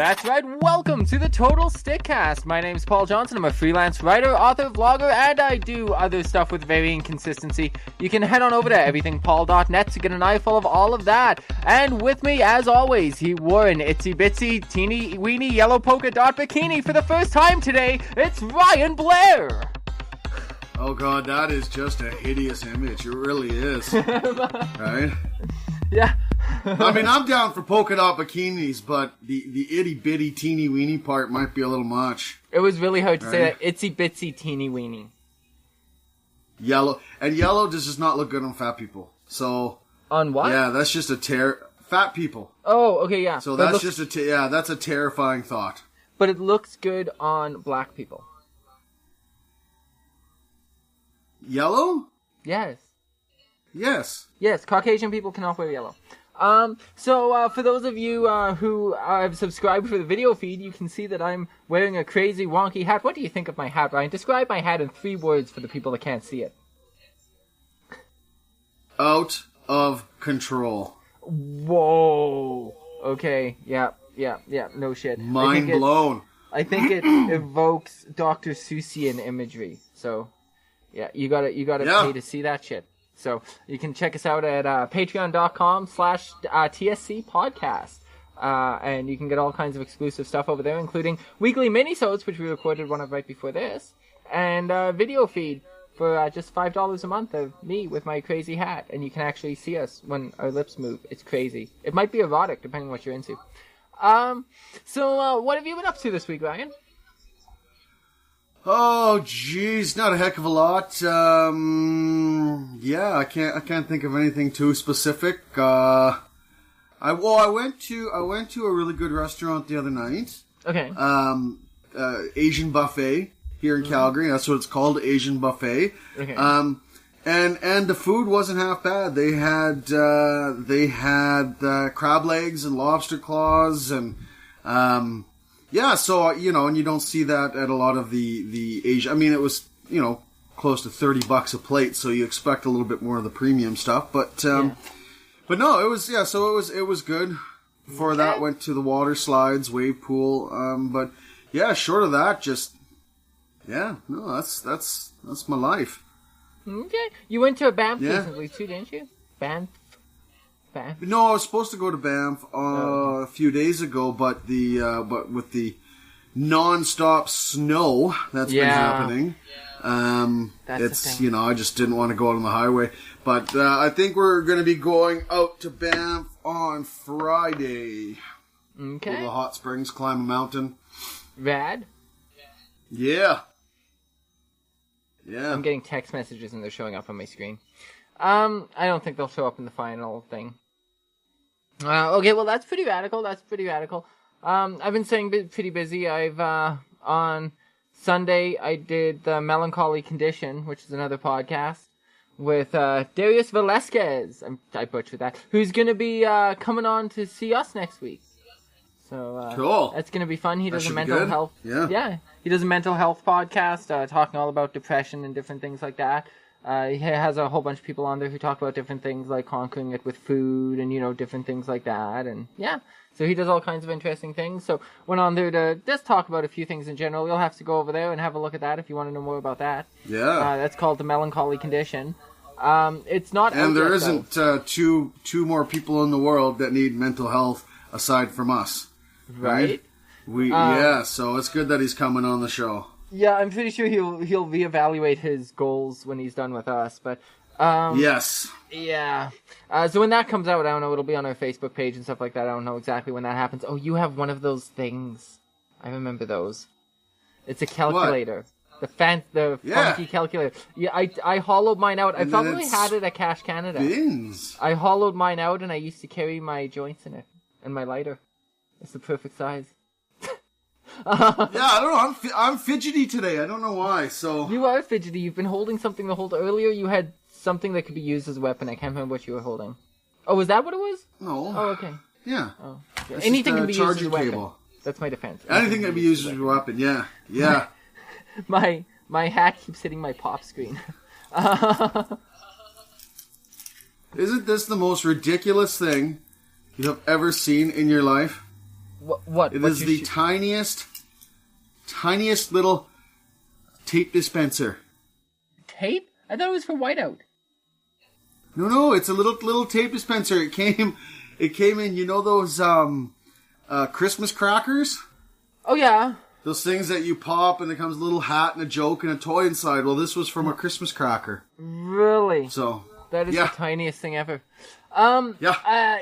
That's right, welcome to the Total Stickcast. My name's Paul Johnson. I'm a freelance writer, author, vlogger, and I do other stuff with varying consistency. You can head on over to everythingpaul.net to get an eyeful of all of that. And with me, as always, he wore an itsy bitsy, teeny weeny yellow polka dot bikini for the first time today. It's Ryan Blair. Oh god, that is just a hideous image. It really is. Right? Yeah. I mean, I'm down for polka dot bikinis, but the itty bitty teeny weeny part might be a little much. It was really hard to say that. Itsy bitsy teeny weeny. Yellow. And yellow does just not look good on fat people. So. On what? Yeah, that's just a fat people. Oh, okay, yeah. So that's just that's a terrifying thought. But it looks good on black people. Yellow? Yes. Yes. Yes, Caucasian people cannot wear yellow. So for those of you who have subscribed for the video feed, you can see that I'm wearing a crazy wonky hat. What do you think of my hat, Ryan? Describe my hat in 3 words for the people that can't see it. Out of control. Whoa. Okay. Yeah. No shit. Mind blown. I think it evokes Dr. Seussian imagery. So, yeah, you gotta pay to see that shit. So you can check us out at patreon.com/TSC podcast. And you can get all kinds of exclusive stuff over there, including weekly minisodes, which we recorded one of right before this, and video feed for just $5 a month of me with my crazy hat. And you can actually see us when our lips move. It's crazy. It might be erotic, depending on what you're into. So what have you been up to this week, Ryan? Oh, geez, not a heck of a lot. Yeah, I can't think of anything too specific. I went to a really good restaurant the other night. Okay. Asian buffet here in Calgary. That's what it's called, Asian buffet. Okay. And the food wasn't half bad. They had crab legs and lobster claws and yeah, so, and you don't see that at a lot of the Asia. I mean, it was, close to $30 a plate, so you expect a little bit more of the premium stuff. But but no, it was, so it was good. Before that, went to the water slides, wave pool. But yeah, short of that, that's my life. Okay. You went to Banff recently too, didn't you? Banff? No, I was supposed to go to Banff a few days ago, but with the non-stop snow that's been happening, it's I just didn't want to go out on the highway. But I think we're going to be going out to Banff on Friday. Okay. Go to the hot springs, climb a mountain. Rad. Yeah. Yeah. I'm getting text messages and they're showing up on my screen. I don't think they'll show up in the final thing. Okay, well, that's pretty radical. I've been staying pretty busy. On Sunday, I did the Melancholy Condition, which is another podcast, with Darius Velasquez. I butchered that. Who's going to be coming on to see us next week. So cool. That's going to be fun. He does a mental good. health. Yeah. He does a mental health podcast, talking all about depression and different things like that. He has a whole bunch of people on there who talk about different things like conquering it with food and, different things like that. And yeah, so he does all kinds of interesting things. So went on there to just talk about a few things in general. You'll have to go over there and have a look at that if you want to know more about that. Yeah. That's called The Melancholy Condition. It's not. And there isn't two more people in the world that need mental health aside from us. Right? So it's good that he's coming on the show. Yeah, I'm pretty sure he'll reevaluate his goals when he's done with us, but yes. Yeah. So when that comes out, I don't know, it'll be on our Facebook page and stuff like that. I don't know exactly when that happens. Oh, you have one of those things. I remember those. It's a calculator. What? The funky calculator. Yeah, I hollowed mine out. I probably had it at Cash Canada. Bins. I hollowed mine out and I used to carry my joints in it and my lighter. It's the perfect size. I don't know. I'm fidgety today. I don't know why. So you are fidgety. You've been holding something to hold. Earlier, you had something that could be used as a weapon. I can't remember what you were holding. Oh, was that what it was? No. Oh, okay. Yeah. Oh, yeah. Anything can be used as a weapon. Cable. That's my defense. Anything can be used as a weapon. Yeah. Yeah. My hat keeps hitting my pop screen. Isn't this the most ridiculous thing you have ever seen in your life? What? It is the tiniest little tape dispenser. Tape? I thought it was for whiteout. No, it's a little tape dispenser. It came in, you know those Christmas crackers? Oh yeah. Those things that you pop and it comes a little hat and a joke and a toy inside. Well, this was from a Christmas cracker. Really? So that is the tiniest thing ever.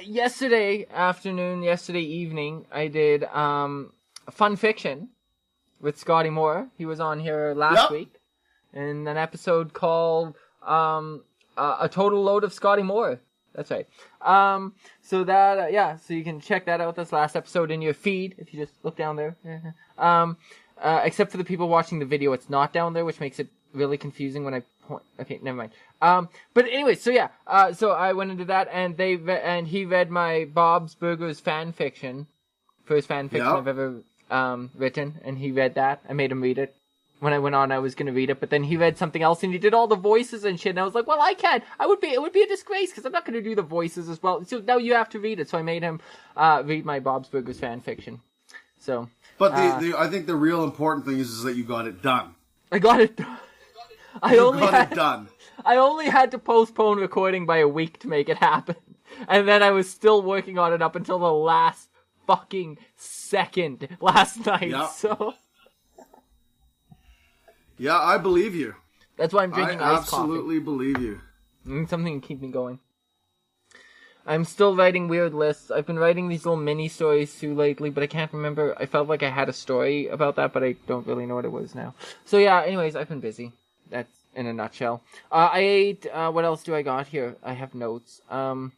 Yesterday evening, I did Fun Fiction with Scotty Moore. He was on here last week in an episode called A Total Load of Scotty Moore. That's right. So you can check that out. That's last episode in your feed if you just look down there. Except for the people watching the video, it's not down there, which makes it really confusing when I point. Okay, never mind. But anyway, so I went into that, and he read my Bob's Burgers fan fiction, first fan fiction I've ever written, and he read that. I made him read it. When I went on, I was going to read it, but then he read something else, and he did all the voices and shit, and I was like, well, I can't. It would be a disgrace, because I'm not going to do the voices as well. So now you have to read it. So I made him read my Bob's Burgers fan fiction. So, but I think the real important thing is that you got it done. I got it done. I only had to postpone recording by a week to make it happen. And then I was still working on it up until the last fucking second last night, so... Yeah, I believe you. That's why I'm drinking iced coffee. I absolutely believe you. Something to keep me going. I'm still writing weird lists. I've been writing these little mini stories too lately, but I can't remember. I felt like I had a story about that, but I don't really know what it was now. So yeah, anyways, I've been busy. That's in a nutshell. I ate, what else do I got here? I have notes. I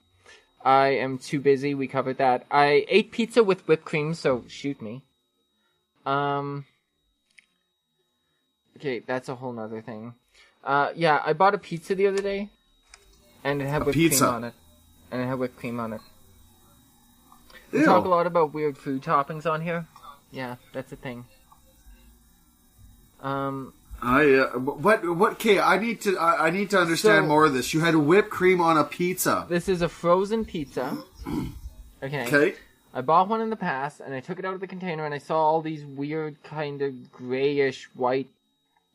am too busy. We covered that. I ate pizza with whipped cream, so shoot me. Okay, that's a whole nother thing. I bought a pizza the other day, and it had whipped cream on it. We talk a lot about weird food toppings on here. Yeah, that's a thing. Okay, I need to understand more of this. You had whipped cream on a pizza. This is a frozen pizza. Okay. I bought one in the past, and I took it out of the container, and I saw all these weird kind of grayish white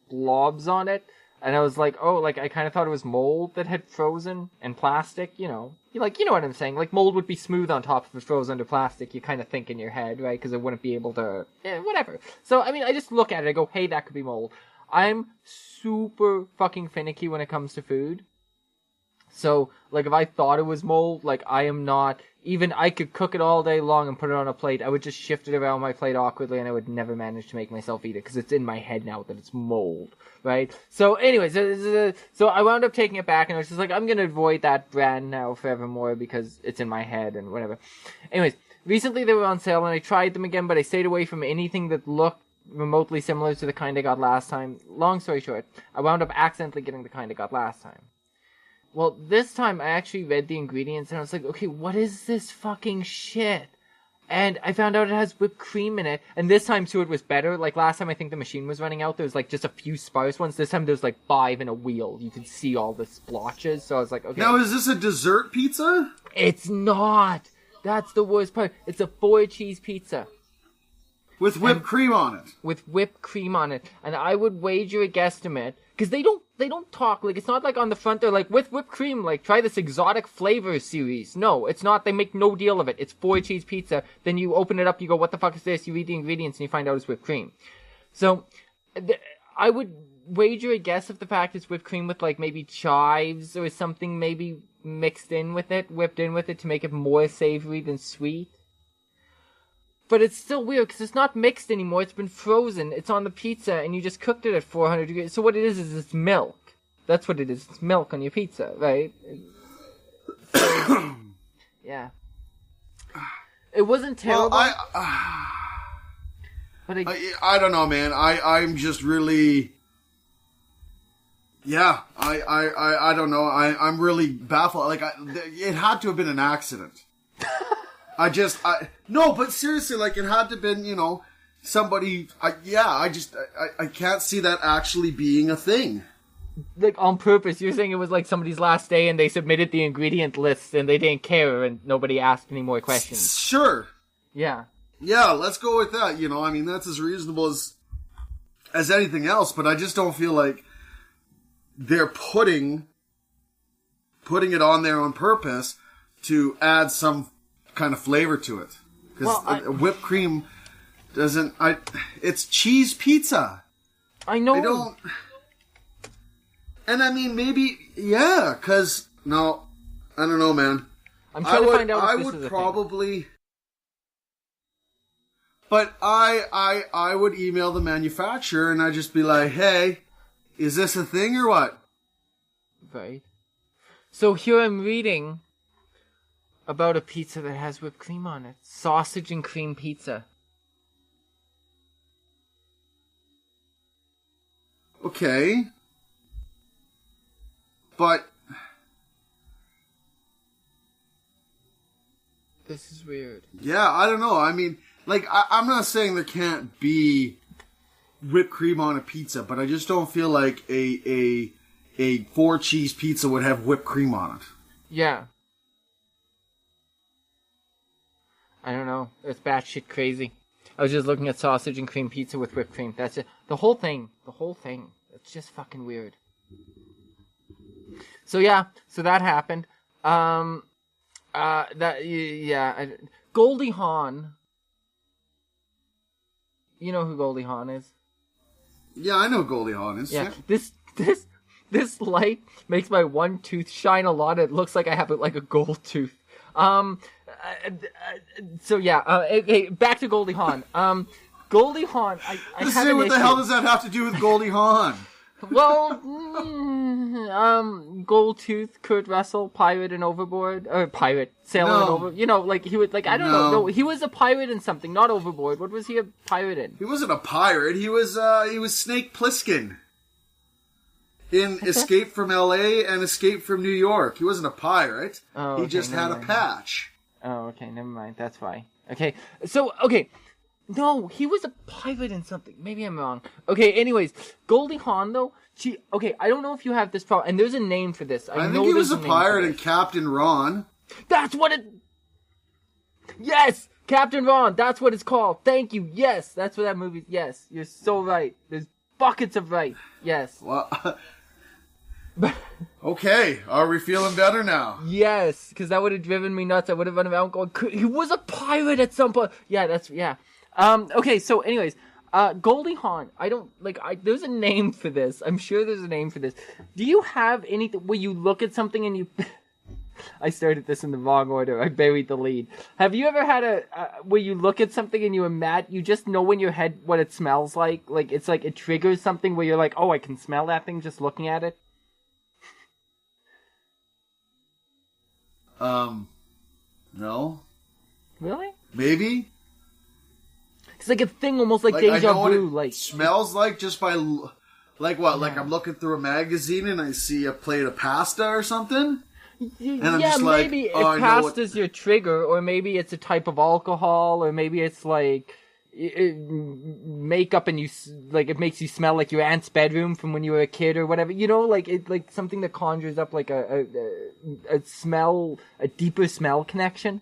blobs on it, and I was like, I kind of thought it was mold that had frozen and plastic, you know what I'm saying, like mold would be smooth on top if it froze under plastic, you kind of think in your head, right, because it wouldn't be able to, whatever. So, I mean, I just look at it, I go, hey, that could be mold. I'm super fucking finicky when it comes to food. So, like, if I thought it was mold, like, I am not, even I could cook it all day long and put it on a plate, I would just shift it around my plate awkwardly and I would never manage to make myself eat it, because it's in my head now that it's mold, right? So, anyways, so I wound up taking it back and I was just like, I'm gonna avoid that brand now forevermore because it's in my head and whatever. Anyways, recently they were on sale and I tried them again, but I stayed away from anything that looked remotely similar to the kind I got last time. Long story short, I wound up accidentally getting the kind I got last time. Well, this time I actually read the ingredients and I was like, okay, what is this fucking shit? And I found out it has whipped cream in it. And this time, too, it was better. Like, last time I think the machine was running out. There was, like, just a few sparse ones. This time there was, like, 5 in a wheel. You could see all the splotches. So I was like, okay. Now, is this a dessert pizza? It's not. That's the worst part. It's a 4-cheese pizza. With whipped cream on it. With whipped cream on it. And I would wager a guesstimate, because they don't talk, like, it's not like on the front they're like, with whipped cream, like, try this exotic flavor series. No, it's not. They make no deal of it. It's 4-cheese pizza. Then you open it up, you go, what the fuck is this? You read the ingredients and you find out it's whipped cream. So, I would wager a guess of the fact it's whipped cream with, like, maybe chives or something maybe mixed in with it, whipped in with it to make it more savory than sweet. But it's still weird because it's not mixed anymore. It's been frozen. It's on the pizza and you just cooked it at 400 degrees. So what it is it's milk. That's what it is. It's milk on your pizza, right? So, yeah. It wasn't terrible. Well, I don't know, man. I'm just really... Yeah, I don't know. I'm really baffled. Like, it had to have been an accident. No, but seriously, like, it had to have been, you know, somebody, I can't see that actually being a thing. Like, on purpose, you're saying it was like somebody's last day and they submitted the ingredient list and they didn't care and nobody asked any more questions. Sure. Yeah. Yeah, let's go with that. You know, I mean, that's as reasonable as anything else, but I just don't feel like they're putting it on there on purpose to add some kind of flavor to it. Because whipped cream doesn't... it's cheese pizza. I know. I don't... And I mean, maybe... Yeah, because... No, I don't know, man. I'm trying to find out if this is a probably... Thing. But I would email the manufacturer and I'd just be like, hey, is this a thing or what? Right. So here I'm reading about a pizza that has whipped cream on it. Sausage and cream pizza. Okay. But... This is weird. Yeah, I don't know. I mean... Like, I'm not saying there can't be whipped cream on a pizza, but I just don't feel like a 4-cheese pizza would have whipped cream on it. Yeah. I don't know. It's batshit crazy. I was just looking at sausage and cream pizza with whipped cream. That's it. The whole thing. It's just fucking weird. So yeah, so that happened. Goldie Hawn. You know who Goldie Hawn is? Yeah, I know who Goldie Hawn is. Yeah. This light makes my one tooth shine a lot. It looks like I have like a gold tooth. So yeah. Hey, back to Goldie Hawn. Goldie Hawn. What the hell does that have to do with Goldie Hawn? Well, Gold Tooth, Kurt Russell, pirate and Overboard, or pirate, sailor and Overboard. You know, like he was like I don't know. No, he was a pirate in something, not Overboard. What was he a pirate in? He wasn't a pirate. He was Snake Plissken in Escape from L.A. and Escape from New York. He wasn't a pirate. Oh, he just had a patch. Oh, okay, never mind. That's why. Okay, so okay. No, he was a pirate in something. Maybe I'm wrong. Okay, anyways, Goldie Hawn, though, I don't know if you have this problem, and there's a name for this. I think he was a pirate in Captain Ron. That's what it... Yes! Captain Ron, that's what it's called. Thank you, yes! That's what that movie... Yes, you're so right. There's buckets of right. Yes. Well... Okay, are we feeling better now? Yes, because that would have driven me nuts. I would have run around going, he was a pirate at some point. Yeah, yeah. Okay, so anyways, Goldie Hawn, there's a name for this. I'm sure there's a name for this. Do you have anything where you look at something and you, I started this in the wrong order. I buried the lead. Have you ever had where you look at something and you just know in your head what it smells like? Like, it's like it triggers something where you're like, oh, I can smell that thing just looking at it? No. Really? Maybe? It's like a thing almost like deja I know vu. what it smells like just by... Like what? Yeah. Like I'm looking through a magazine and I see a plate of pasta or something? And I'm just like, maybe if pasta's your trigger, or maybe it's a type of alcohol, or maybe it's like makeup and it makes you smell like your aunt's bedroom from when you were a kid or whatever. You know, like something that conjures up like a smell, a deeper smell connection.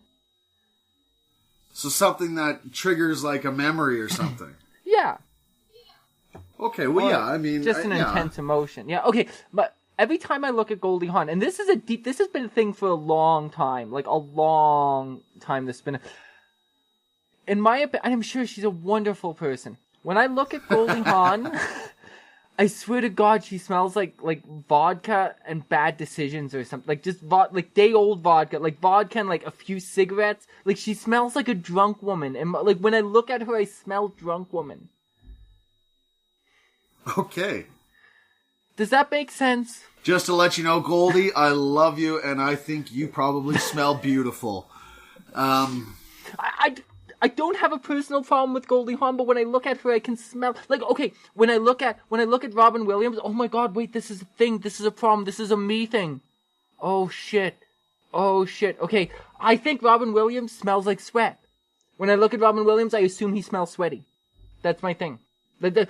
So something that triggers like a memory or something. Yeah. Okay, well, yeah, I mean... Just an intense emotion. Yeah, okay, but every time I look at Goldie Hawn, and this has been a thing for a long time, like a long time this has been... In my opinion, I'm sure she's a wonderful person. When I look at Goldie Hawn, I swear to God, she smells like vodka and bad decisions or something. Like just like day-old vodka, like vodka and like a few cigarettes. Like she smells like a drunk woman, and like when I look at her, I smell drunk woman. Okay. Does that make sense? Just to let you know, Goldie, I love you, and I think you probably smell beautiful. I don't have a personal problem with Goldie Hawn, but when I look at her, I can smell like okay. When I look at Robin Williams, oh my God, wait, this is a thing. This is a problem. This is a me thing. Oh shit. Okay, I think Robin Williams smells like sweat. When I look at Robin Williams, I assume he smells sweaty. That's my thing. But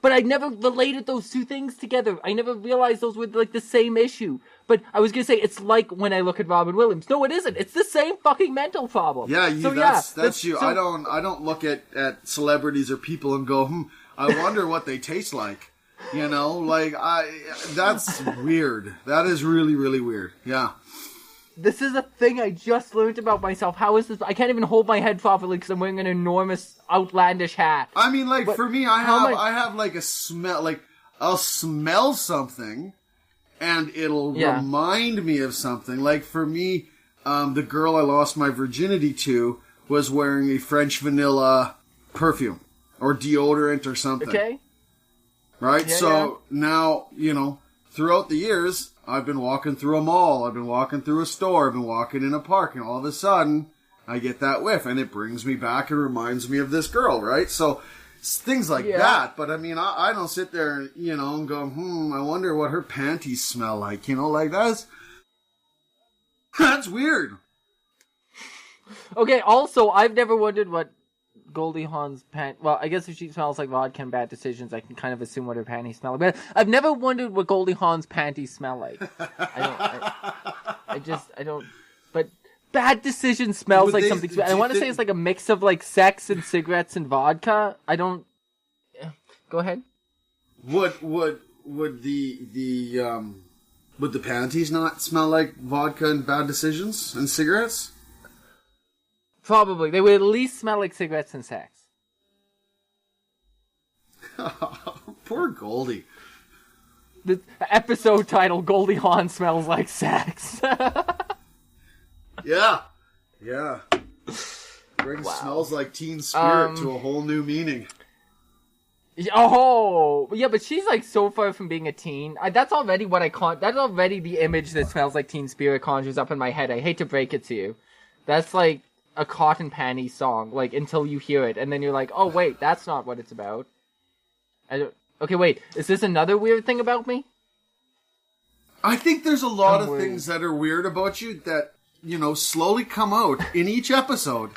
I never related those two things together. I never realized those were like the same issue. But I was gonna say it's like when I look at Robin Williams. No, it isn't. It's the same fucking mental problem. Yeah, that's you. So, I don't look at celebrities or people and go, I wonder what they taste like. You know, like that's weird. That is really, really weird. Yeah. This is a thing I just learned about myself. How is this? I can't even hold my head properly because I'm wearing an enormous, outlandish hat. I mean, like, for me, I have like a smell, like, I'll smell something and it'll remind me of something. Like, for me, the girl I lost my virginity to was wearing a French vanilla perfume or deodorant or something. Okay. Right? Yeah, now, you know, throughout the years, I've been walking through a mall, I've been walking through a store, I've been walking in a park, and all of a sudden, I get that whiff, and it brings me back and reminds me of this girl, right? So, things like that, but I mean, I don't sit there, you know, and go, I wonder what her panties smell like, you know, like that's weird. Okay, also, I've never wondered what Goldie Hawn's well, I guess if she smells like vodka and bad decisions, I can kind of assume what her panties smell like. But I've never wondered what Goldie Hawn's panties smell like. I don't. But bad decisions smells like something. I want to say it's like a mix of like sex and cigarettes and vodka. I don't. Go ahead. Would the panties not smell like vodka and bad decisions and cigarettes? Probably. They would at least smell like cigarettes and sex. Poor Goldie. The episode title, Goldie Hawn Smells Like Sex. Yeah. Brings Smells Like Teen Spirit to a whole new meaning. Oh, yeah, but she's like so far from being a teen. That's already what that's already the image that Smells Like Teen Spirit conjures up in my head. I hate to break it to you. That's like a cotton panties song, like, until you hear it, and then you're like, oh, wait, that's not what it's about. Okay, wait, is this another weird thing about me? I think there's a lot of things that are weird about you that, you know, slowly come out in each episode.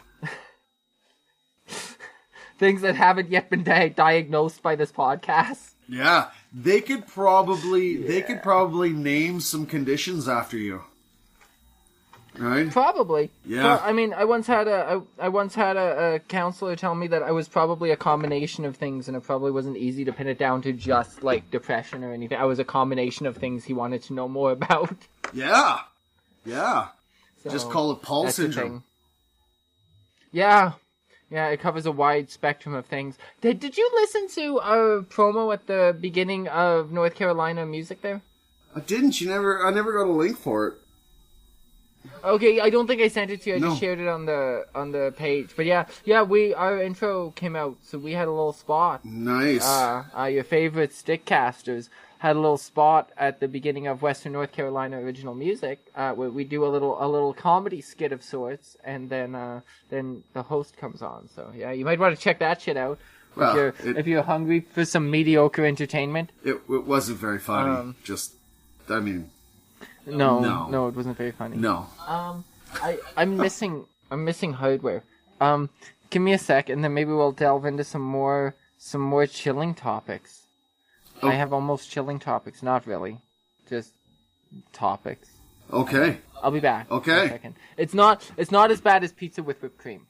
Things that haven't yet been diagnosed by this podcast. Yeah, they could probably name some conditions after you. Right? Probably. Yeah. Well, I mean, I once had a counselor tell me that I was probably a combination of things, and it probably wasn't easy to pin it down to just like depression or anything. I was a combination of things he wanted to know more about. Yeah. So, just call it Paul syndrome. Yeah, it covers a wide spectrum of things. Did you listen to our promo at the beginning of North Carolina music there? I didn't. I never got a link for it. Okay, I don't think I sent it to you. I just shared it on the page. But yeah, our intro came out, so we had a little spot. Nice. Your favorite Stickcasters had a little spot at the beginning of Western North Carolina original music, where we do a little comedy skit of sorts, and then the host comes on. So yeah, you might want to check that shit out. Well, if you're hungry for some mediocre entertainment. It wasn't very funny. No, it wasn't very funny. No. I'm missing hardware. Give me a sec, and then maybe we'll delve into some more chilling topics. Oh. I have almost chilling topics, not really, just topics. Okay. I'll be back. Okay. In a second. It's not as bad as pizza with whipped cream.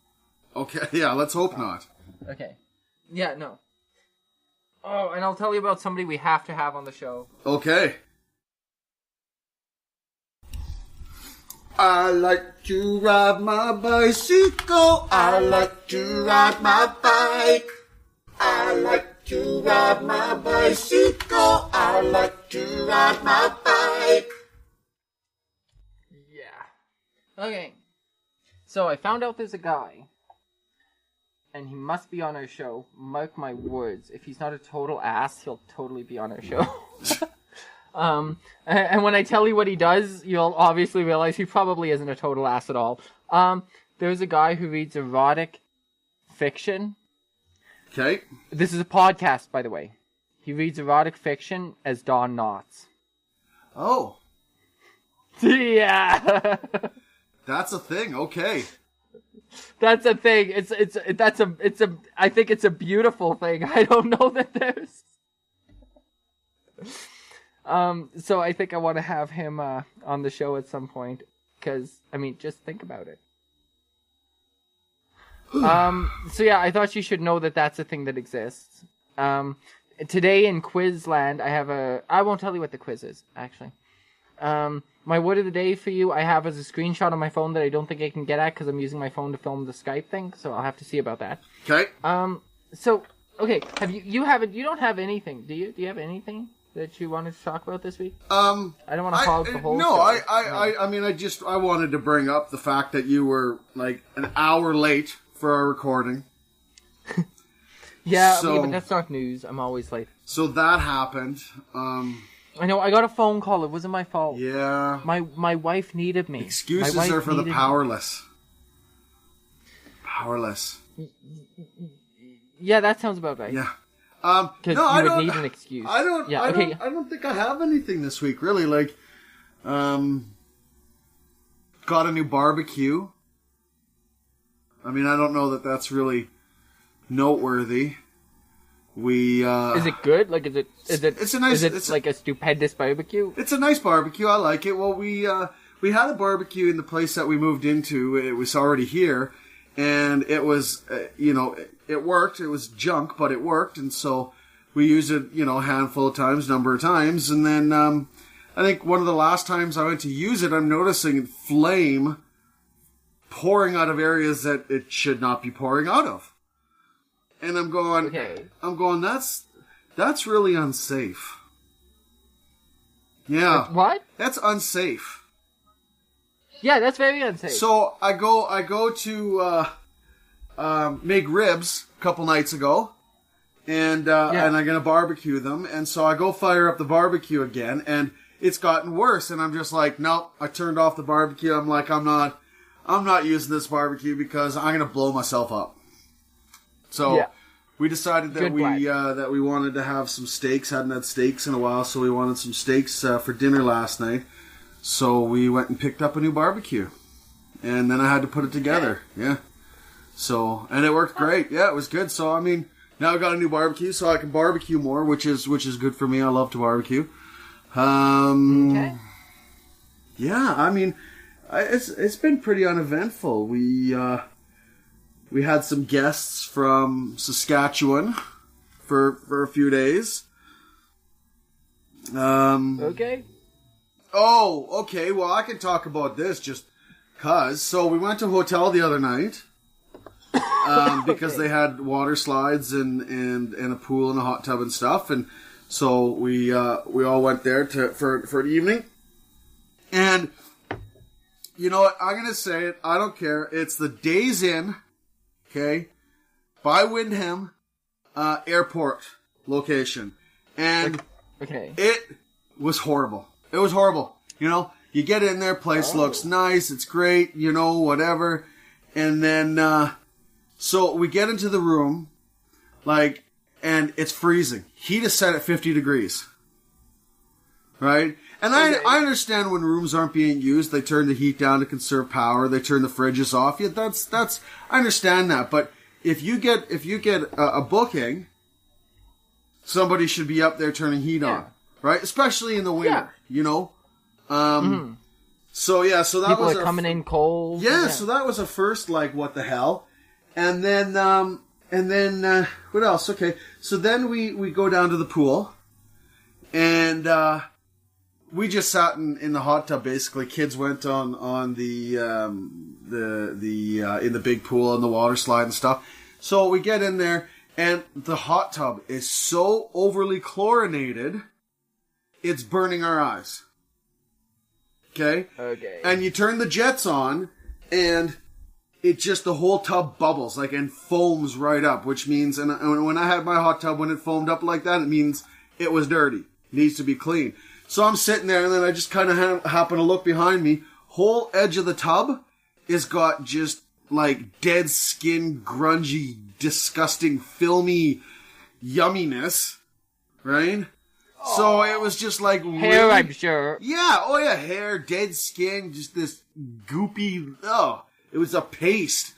Okay. Yeah. Let's hope not. Okay. Yeah. No. Oh, and I'll tell you about somebody we have to have on the show. Okay. I like to ride my bicycle. I like to ride my bike. I like to ride my bicycle. I like to ride my bike. Yeah. Okay. So I found out there's a guy, and he must be on our show. Mark my words. If he's not a total ass, he'll totally be on our show. And when I tell you what he does, you'll obviously realize he probably isn't a total ass at all. There's a guy who reads erotic fiction. Okay. This is a podcast, by the way. He reads erotic fiction as Don Knotts. Oh. Yeah. That's a thing, okay. That's a thing. I think it's a beautiful thing. I don't know that there's. So I think I want to have him on the show at some point because I mean, just think about it. So yeah, I thought you should know that that's a thing that exists. Today in Quizland, I won't tell you what the quiz is, actually. My word of the day for you, I have as a screenshot on my phone that I don't think I can get at because I'm using my phone to film the Skype thing, so I'll have to see about that. Okay. So, okay, you don't have anything, do you? Do you have anything that you wanted to talk about this week? I don't want to hog the whole No, show. I mean, I wanted to bring up the fact that you were, like, an hour late for our recording. Yeah, but that's not news. I'm always late. So that happened. I know, I got a phone call. It wasn't my fault. Yeah. My wife needed me. Excuses are for the powerless. Powerless. Yeah, that sounds about right. Yeah. Because you would need an excuse. I don't think I have anything this week, really. Like, got a new barbecue. I mean, I don't know that that's really noteworthy. Is it good? Like, it's a nice. Is it like a stupendous barbecue? It's a nice barbecue. I like it. Well, we had a barbecue in the place that we moved into. It was already here, and it was, it worked. It was junk, but it worked, and so we used it, a handful of times, number of times, and then I think one of the last times I went to use it, I'm noticing flame pouring out of areas that it should not be pouring out of. And I'm going, that's really unsafe. Yeah. What? That's unsafe. Yeah, that's very unsafe. So I go to make ribs a couple nights ago, and I'm gonna barbecue them, and so I go fire up the barbecue again, and it's gotten worse, and I'm just like, nope, I turned off the barbecue. I'm like, I'm not using this barbecue because I'm gonna blow myself up. So we decided that we wanted to have some steaks. Hadn't had steaks in a while, so we wanted some steaks for dinner last night. So we went and picked up a new barbecue, and then I had to put it together. Yeah. So, and it worked great. Yeah, it was good. So I mean, now I got a new barbecue, so I can barbecue more, which is good for me. I love to barbecue. Okay. Yeah, I mean, it's been pretty uneventful. We had some guests from Saskatchewan for a few days. Okay. Oh, okay. Well, I can talk about this just cause. So we went to a hotel the other night because they had water slides and a pool and a hot tub and stuff, and so we all went there for an evening. And you know what? I'm gonna say it. I don't care. It's the Days Inn. Okay, by Windham Airport location, and it was horrible. It was horrible. You get in there, place looks nice, it's great, whatever, and then so we get into the room, and it's freezing. Heat is set at 50 degrees, right? And I understand when rooms aren't being used, they turn the heat down to conserve power. They turn the fridges off. Yeah, that's I understand that. But if you get a booking, somebody should be up there turning heat on, right? Especially in the winter, So yeah, so that people was are coming in cold. Yeah, so that was a first. Like, what the hell? And then what else? Okay, so then we go down to the pool, and we just sat in the hot tub. Basically, kids went on the in the big pool and the water slide and stuff. So we get in there, and the hot tub is so overly chlorinated, it's burning our eyes. Okay. And you turn the jets on, and it just, the whole tub bubbles and foams right up, which means, and when I had my hot tub, when it foamed up like that, it means it was dirty, needs to be clean. So I'm sitting there, and then I just kind of happen to look behind me. Whole edge of the tub is got just dead skin, grungy, disgusting, filmy yumminess, right? Oh. So it was just hair, really, I'm sure. Yeah, oh yeah, hair, dead skin, just this goopy. Oh, it was a paste.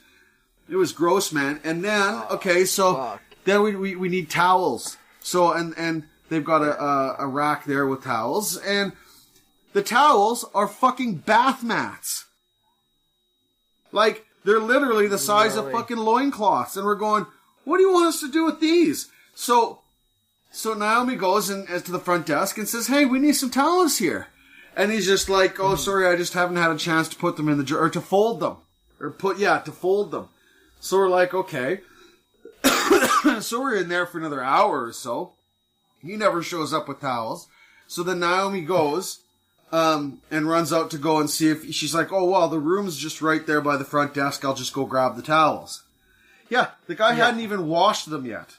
It was gross, man. And then, okay, so fuck. then we need towels. So, and they've got a rack there with towels. And the towels are fucking bath mats. Like, they're literally the size of fucking loincloths. And we're going, what do you want us to do with these? So Naomi goes to the front desk and says, hey, we need some towels here. And he's just like, oh, sorry, I just haven't had a chance to put them in the drawer, or to fold them. To fold them. So we're like, okay. So we're in there for another hour or so. He never shows up with towels. So then Naomi goes, and runs out to go and see if, she's like, oh, well, the room's just right there by the front desk. I'll just go grab the towels. Yeah, the guy hadn't even washed them yet.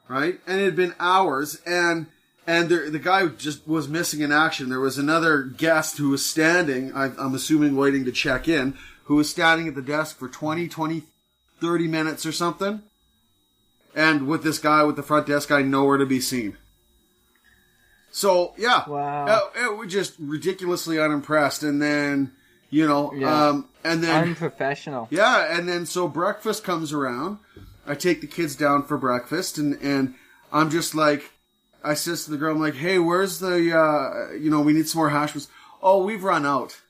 Right? And it had been hours, and the guy just was missing in action. There was another guest who was standing, I'm assuming waiting to check in, who was standing at the desk for 30 minutes or something. And with this guy, with the front desk guy, nowhere to be seen. So, yeah. Wow. It was just ridiculously unimpressed. And then, and then... Unprofessional. Yeah, and then so breakfast comes around. I take the kids down for breakfast, and I'm just like, I says to the girl, I'm like, hey, where's the, we need some more hash browns. Oh, we've run out.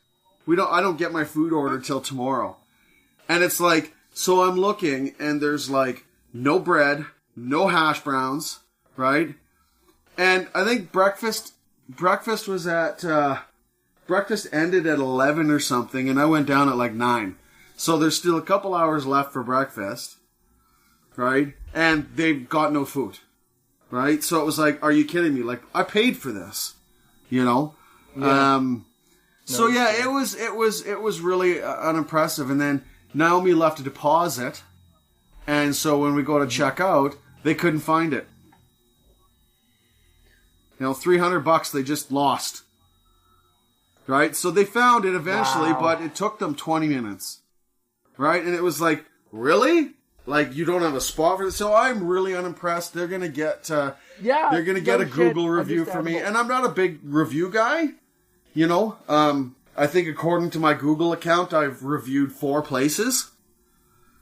I don't get my food order till tomorrow. And it's like, so I'm looking, and there's like, no bread, no hash browns, right? And I think breakfast was breakfast ended at 11 or something, and I went down at like 9. So there's still a couple hours left for breakfast, right? And they've got no food, right? So it was like, are you kidding me? Like, I paid for this, Yeah. So yeah, it was really unimpressive. And then Naomi left a deposit, and so when we go to check out, they couldn't find it. $300 they just lost. Right? So they found it eventually, but it took them 20 minutes. Right? And it was like, really? Like, you don't have a spot for this? So I'm really unimpressed. They're gonna get, a Google review for me. And I'm not a big review guy. I think according to my Google account, I've reviewed 4 places.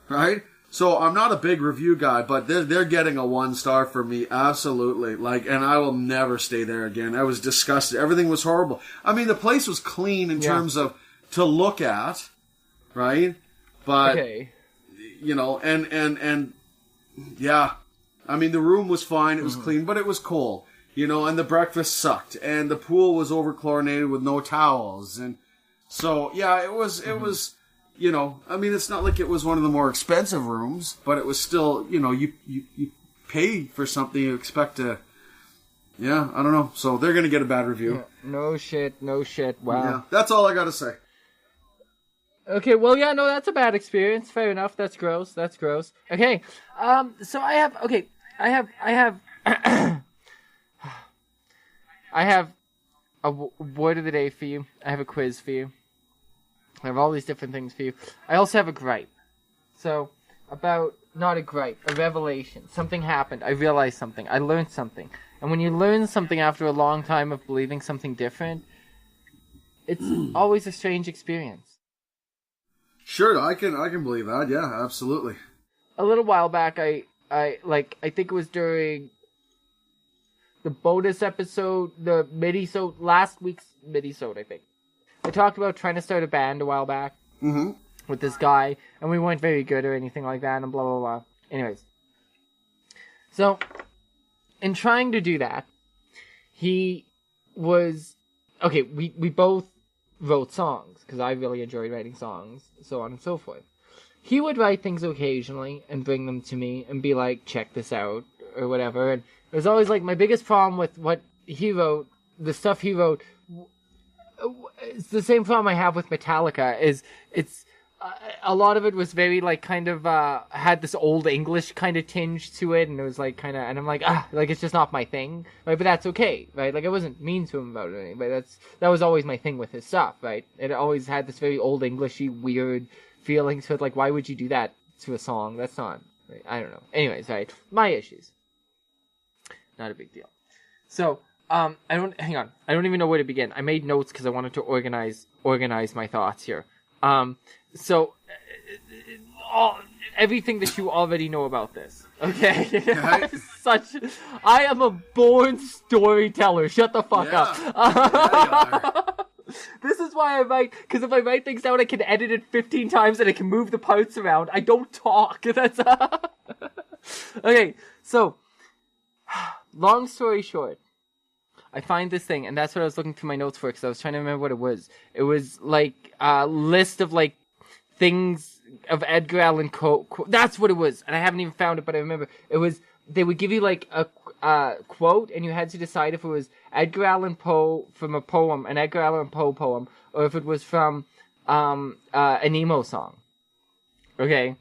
Right? So I'm not a big review guy, but they're getting a 1 star from me, absolutely. Like, and I will never stay there again. I was disgusted. Everything was horrible. I mean, the place was clean in terms of to look at, right? But and yeah, I mean, the room was fine. It was clean, but it was cold, and the breakfast sucked, and the pool was over chlorinated with no towels, and so yeah, it was. I mean, it's not like it was one of the more expensive rooms, but it was still, you pay for something, you expect to, I don't know. So they're going to get a bad review. Yeah, no shit. Wow. Yeah, that's all I got to say. Okay, well, yeah, no, that's a bad experience. Fair enough. That's gross. Okay. So I have I have a word of the day for you. I have a quiz for you. I have all these different things for you. I also have a gripe. So, not a gripe, a revelation. Something happened. I realized something. I learned something. And when you learn something after a long time of believing something different, it's always a strange experience. Sure, I can believe that. Yeah, absolutely. A little while back, I think it was during the bonus episode, last week's mini-sode, I think. I talked about trying to start a band a while back with this guy, and we weren't very good or anything like that, and blah, blah, blah. Anyways. So, in trying to do that, he was... Okay, we both wrote songs, because I really enjoyed writing songs, so on and so forth. He would write things occasionally and bring them to me and be like, check this out, or whatever. And it was always like, my biggest problem with what he wrote, the stuff he wrote... It's the same problem I have with Metallica. It's a lot of it was very like kind of had this old English kind of tinge to it, and it was like kind of, and I'm like it's just not my thing, right? But that's okay, right? Like I wasn't mean to him about it, anyway. That was always my thing with his stuff, right? It always had this very old Englishy weird feeling to it. Like, why would you do that to a song? That's not. Right? I don't know. Anyways, right? My issues. Not a big deal. So. I don't even know where to begin. I made notes because I wanted to organize my thoughts here. So everything that you already know about this. Okay? Right. I am a born storyteller. Shut the fuck up. This is why I write, because if I write things down, I can edit it 15 times and I can move the parts around. I don't talk. That's okay. So, long story short, I find this thing, and that's what I was looking through my notes for, because I was trying to remember what it was. It was like a list of like things of Edgar Allan Poe. That's what it was, and I haven't even found it, but I remember it was. They would give you like a quote, and you had to decide if it was Edgar Allan Poe from a poem, an Edgar Allan Poe poem, or if it was from an emo song. Okay,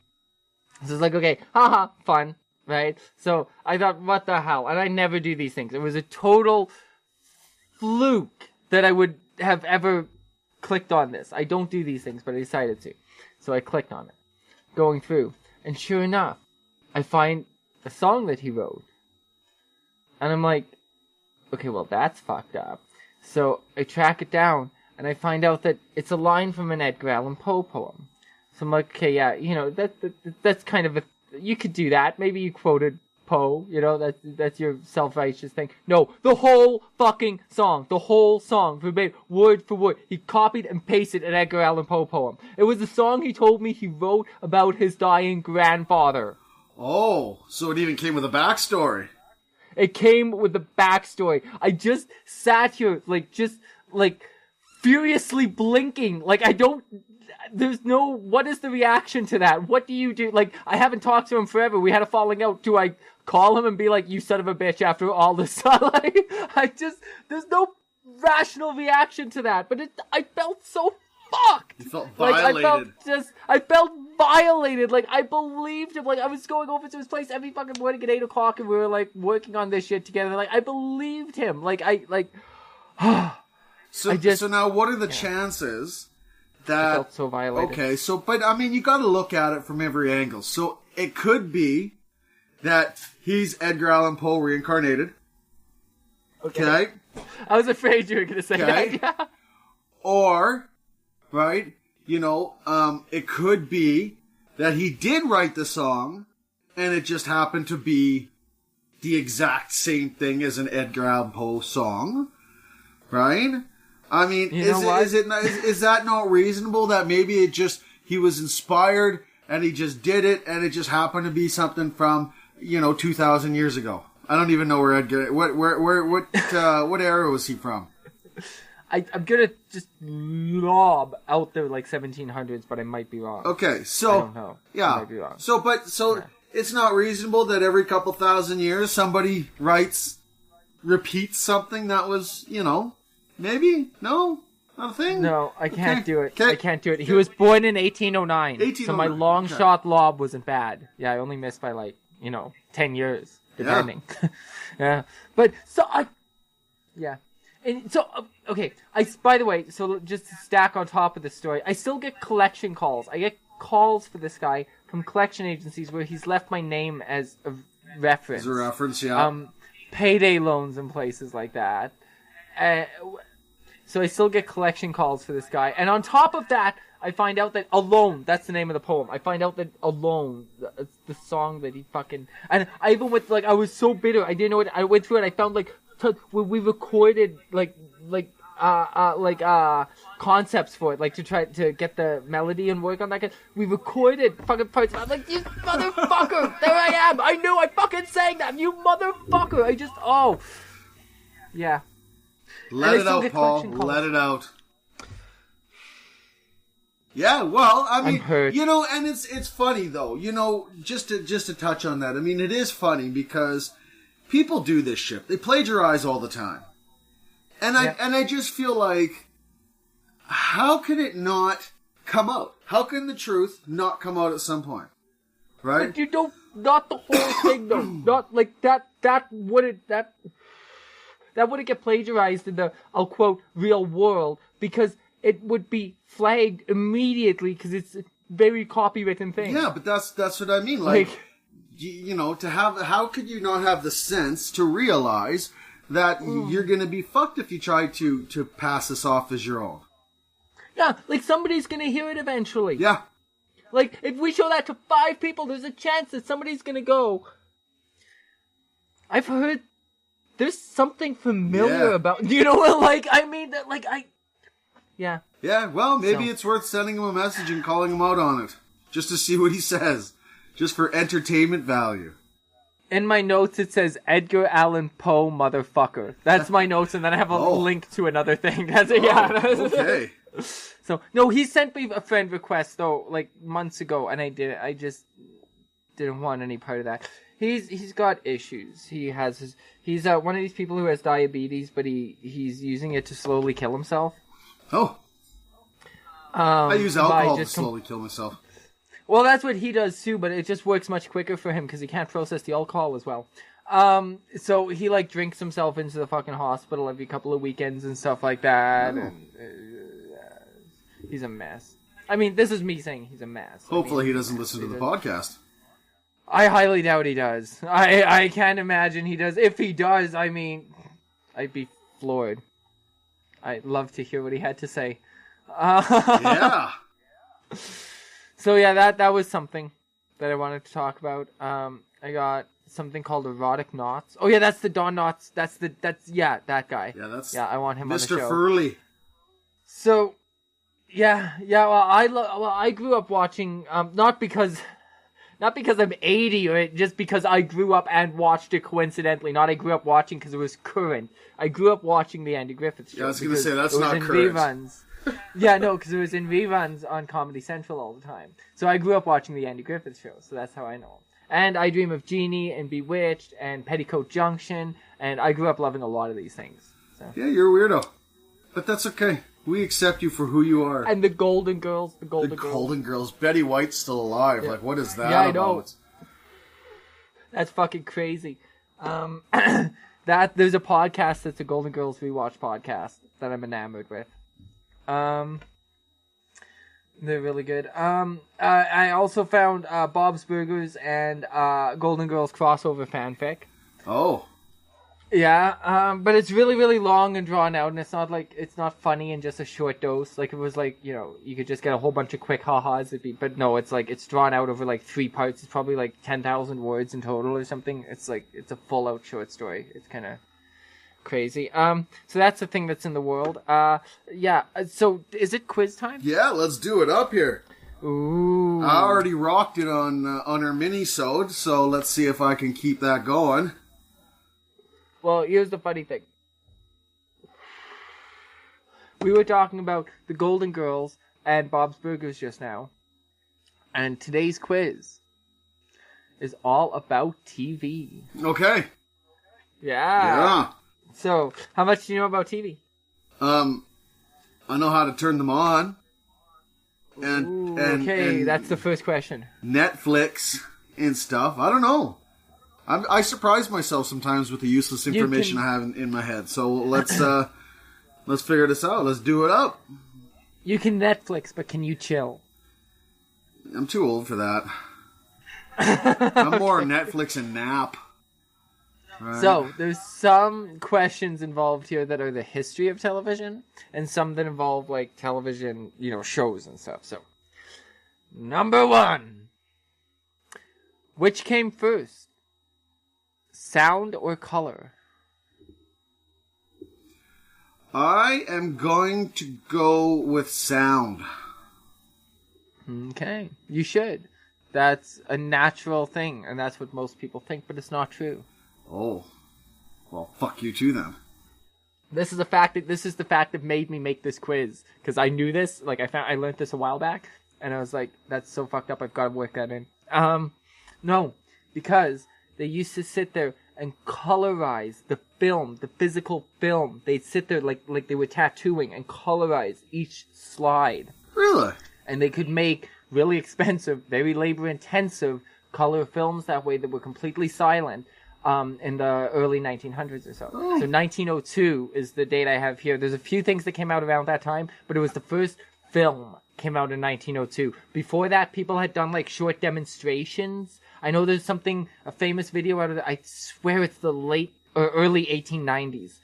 so it's like, okay, haha, fun, right? So I thought, what the hell? And I never do these things. It was a total fluke that I would have ever clicked on this. I don't do these things, but I decided to. So I clicked on it, going through, and sure enough, I find a song that he wrote. And I'm like, okay, well, that's fucked up. So I track it down, and I find out that it's a line from an Edgar Allan Poe poem. So I'm like, okay, yeah, you know, that's kind of you could do that. Maybe you quoted Poe, you know, that's your self-righteous thing. No, the whole fucking song, verbatim, word for word, he copied and pasted an Edgar Allan Poe poem. It was the song he told me he wrote about his dying grandfather. Oh, so it even came with a backstory. It came with the backstory. I just sat here, furiously blinking. What is the reaction to that? What do you do? Like, I haven't talked to him forever. We had a falling out. Do I call him and be like, you son of a bitch, after all this time? There's no rational reaction to that. But I felt so fucked. You felt violated. I felt violated. Like, I believed him. Like, I was going over to his place every fucking morning at 8 o'clock and we were, like, working on this shit together. Like, I believed him. So now what are the chances that... I felt so violated. Okay, so, but, I mean, you gotta look at it from every angle. So, it could be that he's Edgar Allan Poe reincarnated. Okay? I was afraid you were gonna say that, yeah. Or... right? You know, it could be that he did write the song, and it just happened to be the exact same thing as an Edgar Allan Poe song, right? I mean, is that not reasonable that maybe he was inspired and he just did it, and it just happened to be something from 2,000 years ago? I don't even know where Edgar. What era was he from? I'm gonna just lob out there like 1700s, but I might be wrong. Okay, so I don't know. Yeah, I might be wrong. It's not reasonable that every couple thousand years somebody repeats something that was, maybe not a thing. No, I can't do it. Okay. I can't do it. He was born in 1809, so my long shot lob wasn't bad. Yeah, I only missed by 10 years, depending. Yeah, but so yeah. And so, okay, by the way, so just to stack on top of this story, I still get collection calls. I get calls for this guy from collection agencies where he's left my name as a reference. As a reference, yeah. Payday loans and places like that. So I still get collection calls for this guy. And on top of that, I find out that Alone, that's the name of the poem. I find out that Alone, it's the song that he fucking... And I even went, I was so bitter, I didn't know it. I went through it, I found, we recorded concepts for it, to try to get the melody and work on that. We recorded fucking parts. I'm like, you motherfucker! There I am! I knew I fucking sang that! You motherfucker! Yeah. Let it out, Paul. Let it out. Yeah, well, I mean, and it's funny though, just to touch on that. I mean, it is funny because people do this shit. They plagiarize all the time. And I just feel like, how can it not come out? How can the truth not come out at some point? Right? But you don't, not the whole thing though. Not like that wouldn't get plagiarized in the, I'll quote, real world, because it would be flagged immediately because it's a very copywritten thing. Yeah, but that's what I mean. How could you not have the sense to realize that you're going to be fucked if you try to pass this off as your own? Yeah, somebody's going to hear it eventually. Yeah. Like, if we show that to 5 people, there's a chance that somebody's gonna go, I've heard there's something familiar about, you know what, like, I mean, that, like, yeah. Yeah, well, maybe it's worth sending him a message and calling him out on it. Just to see what he says. Just for entertainment value. In my notes, it says Edgar Allan Poe, motherfucker. That's my notes, and then I have a link to another thing. That's it, yeah. Okay. So, no, he sent me a friend request, though, like, months ago, and I just didn't want any part of that. He's got issues. He's one of these people who has diabetes, but he's using it to slowly kill himself. Oh. I use alcohol to slowly kill myself. Well, that's what he does too, but it just works much quicker for him because he can't process the alcohol as well. So he like drinks himself into the fucking hospital every couple of weekends and stuff like that, and he's a mess. I mean, this is me saying he's a mess. Hopefully he doesn't listen to the podcast. I highly doubt he does. I can't imagine he does. If he does, I mean, I'd be floored. I'd love to hear what he had to say. Yeah. So yeah, that was something that I wanted to talk about. I got something called Erotic Knots. Oh yeah, that's the Don Knotts. That's that guy. Yeah, I want him on the show. Mr. Furley. So yeah. Well, I grew up watching not because I'm 80 or just because I grew up and watched it coincidentally. Not I grew up watching because it was current. I grew up watching the Andy Griffith Show. Yeah, I was going to say that's not current. Reruns. Yeah, no, because it was in reruns on Comedy Central all the time. So I grew up watching the Andy Griffith Show, so that's how I know him. And I Dream of Jeannie and Bewitched and Petticoat Junction, and I grew up loving a lot of these things. So. Yeah, you're a weirdo. But that's okay. We accept you for who you are. And the Golden Girls. The Golden Girls. Betty White's still alive. Yeah. Like, what is that about? I know. That's fucking crazy. There's a podcast that's a Golden Girls Rewatch podcast that I'm enamored with. They're really good. I also found Bob's Burgers and Golden Girls crossover fanfic. Oh. Yeah, but it's really, really long and drawn out, and it's not funny in just a short dose. Like, it was like, you know, you could just get a whole bunch of quick ha-has, but no, it's drawn out over like 3 parts. It's probably like 10,000 words in total or something. It's a full-out short story. It's kind of crazy. So that's the thing that's in the world. Yeah, so is it quiz time? Yeah, let's do it up here. Ooh. I already rocked it on our mini-sode, so let's see if I can keep that going. Well, here's the funny thing. We were talking about the Golden Girls and Bob's Burgers just now. And today's quiz is all about TV. Okay. Yeah. So, how much do you know about TV? I know how to turn them on. And that's the first question. Netflix and stuff. I don't know. I surprise myself sometimes with the useless information I have in my head. So let's figure this out. Let's do it up. You can Netflix, but can you chill? I'm too old for that. I'm more Netflix and nap. Right. So there's some questions involved here that are the history of television, and some that involve like television, shows and stuff. So, number 1, which came first? Sound or color? I am going to go with sound. Okay, you should. That's a natural thing, and that's what most people think, but it's not true. Oh, well, fuck you too then. This is the fact that made me make this quiz, because I knew this. Like I learned this a while back, and I was like, that's so fucked up. I've got to work that in. No, because they used to sit there and colorize the film, the physical film. They'd sit there like they were tattooing and colorize each slide. Really? And they could make really expensive, very labor-intensive color films that way that were completely silent in the early 1900s or so. Oh. So 1902 is the date I have here. There's a few things that came out around that time, but it was the first film came out in 1902. Before that, people had done like short demonstrations. I know there's a famous video out of I swear it's the late or early 1890s.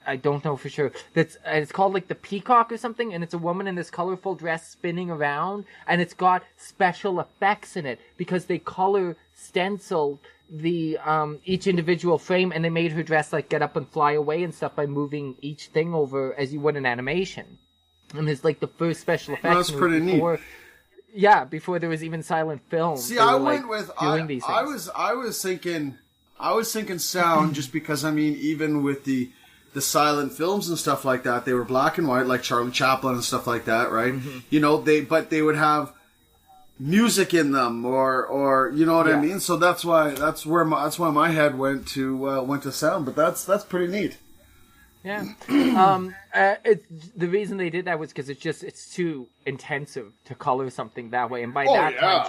I don't know for sure. It's called like the Peacock or something, and it's a woman in this colorful dress spinning around, and it's got special effects in it because they color stenciled the each individual frame, and they made her dress like get up and fly away and stuff by moving each thing over as you would an animation. And it's like the first special effects. That's pretty neat. Yeah, before there was even silent film. See, I went with I was thinking sound just because, I mean, even with the silent films and stuff like that, they were black and white, like Charlie Chaplin and stuff like that, right? Mm-hmm. You know, they would have music in them, or you know what I mean. So that's why my head went to sound. But that's pretty neat. Yeah. The reason they did that was because it's too intensive to color something that way. And by that time,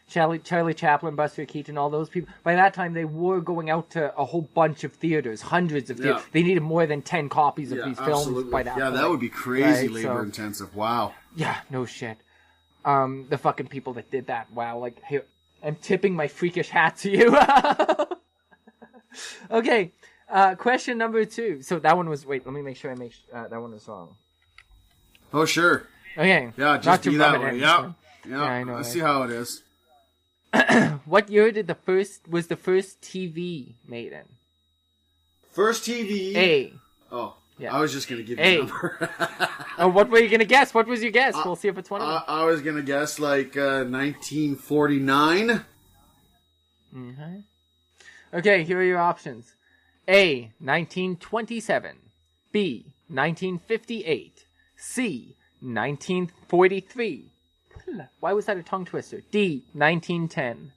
Charlie Chaplin, Buster Keaton, all those people, by that time they were going out to a whole bunch of theaters, hundreds of theaters. They needed more than 10 copies of these films by that point. Yeah, that would be crazy labor intensive. Wow. Yeah, no shit. The fucking people that did that, wow. Like, here, I'm tipping my freakish hat to you. Okay. Question number 2. So that one was... Wait, let me make sure that one was wrong. Oh, sure. Okay. Yeah, just be that way. Yeah, I know. I see how it is. What year was the first TV made in? First TV... A. Oh, yeah. I was just going to give you a number. Oh, what were you going to guess? What was your guess? We'll see if it's one of them. I was going to guess, like, 1949. Mm-hmm. Okay, here are your options. A, 1927. B, 1958. C, 1943. Why was that a tongue twister? D, 1910.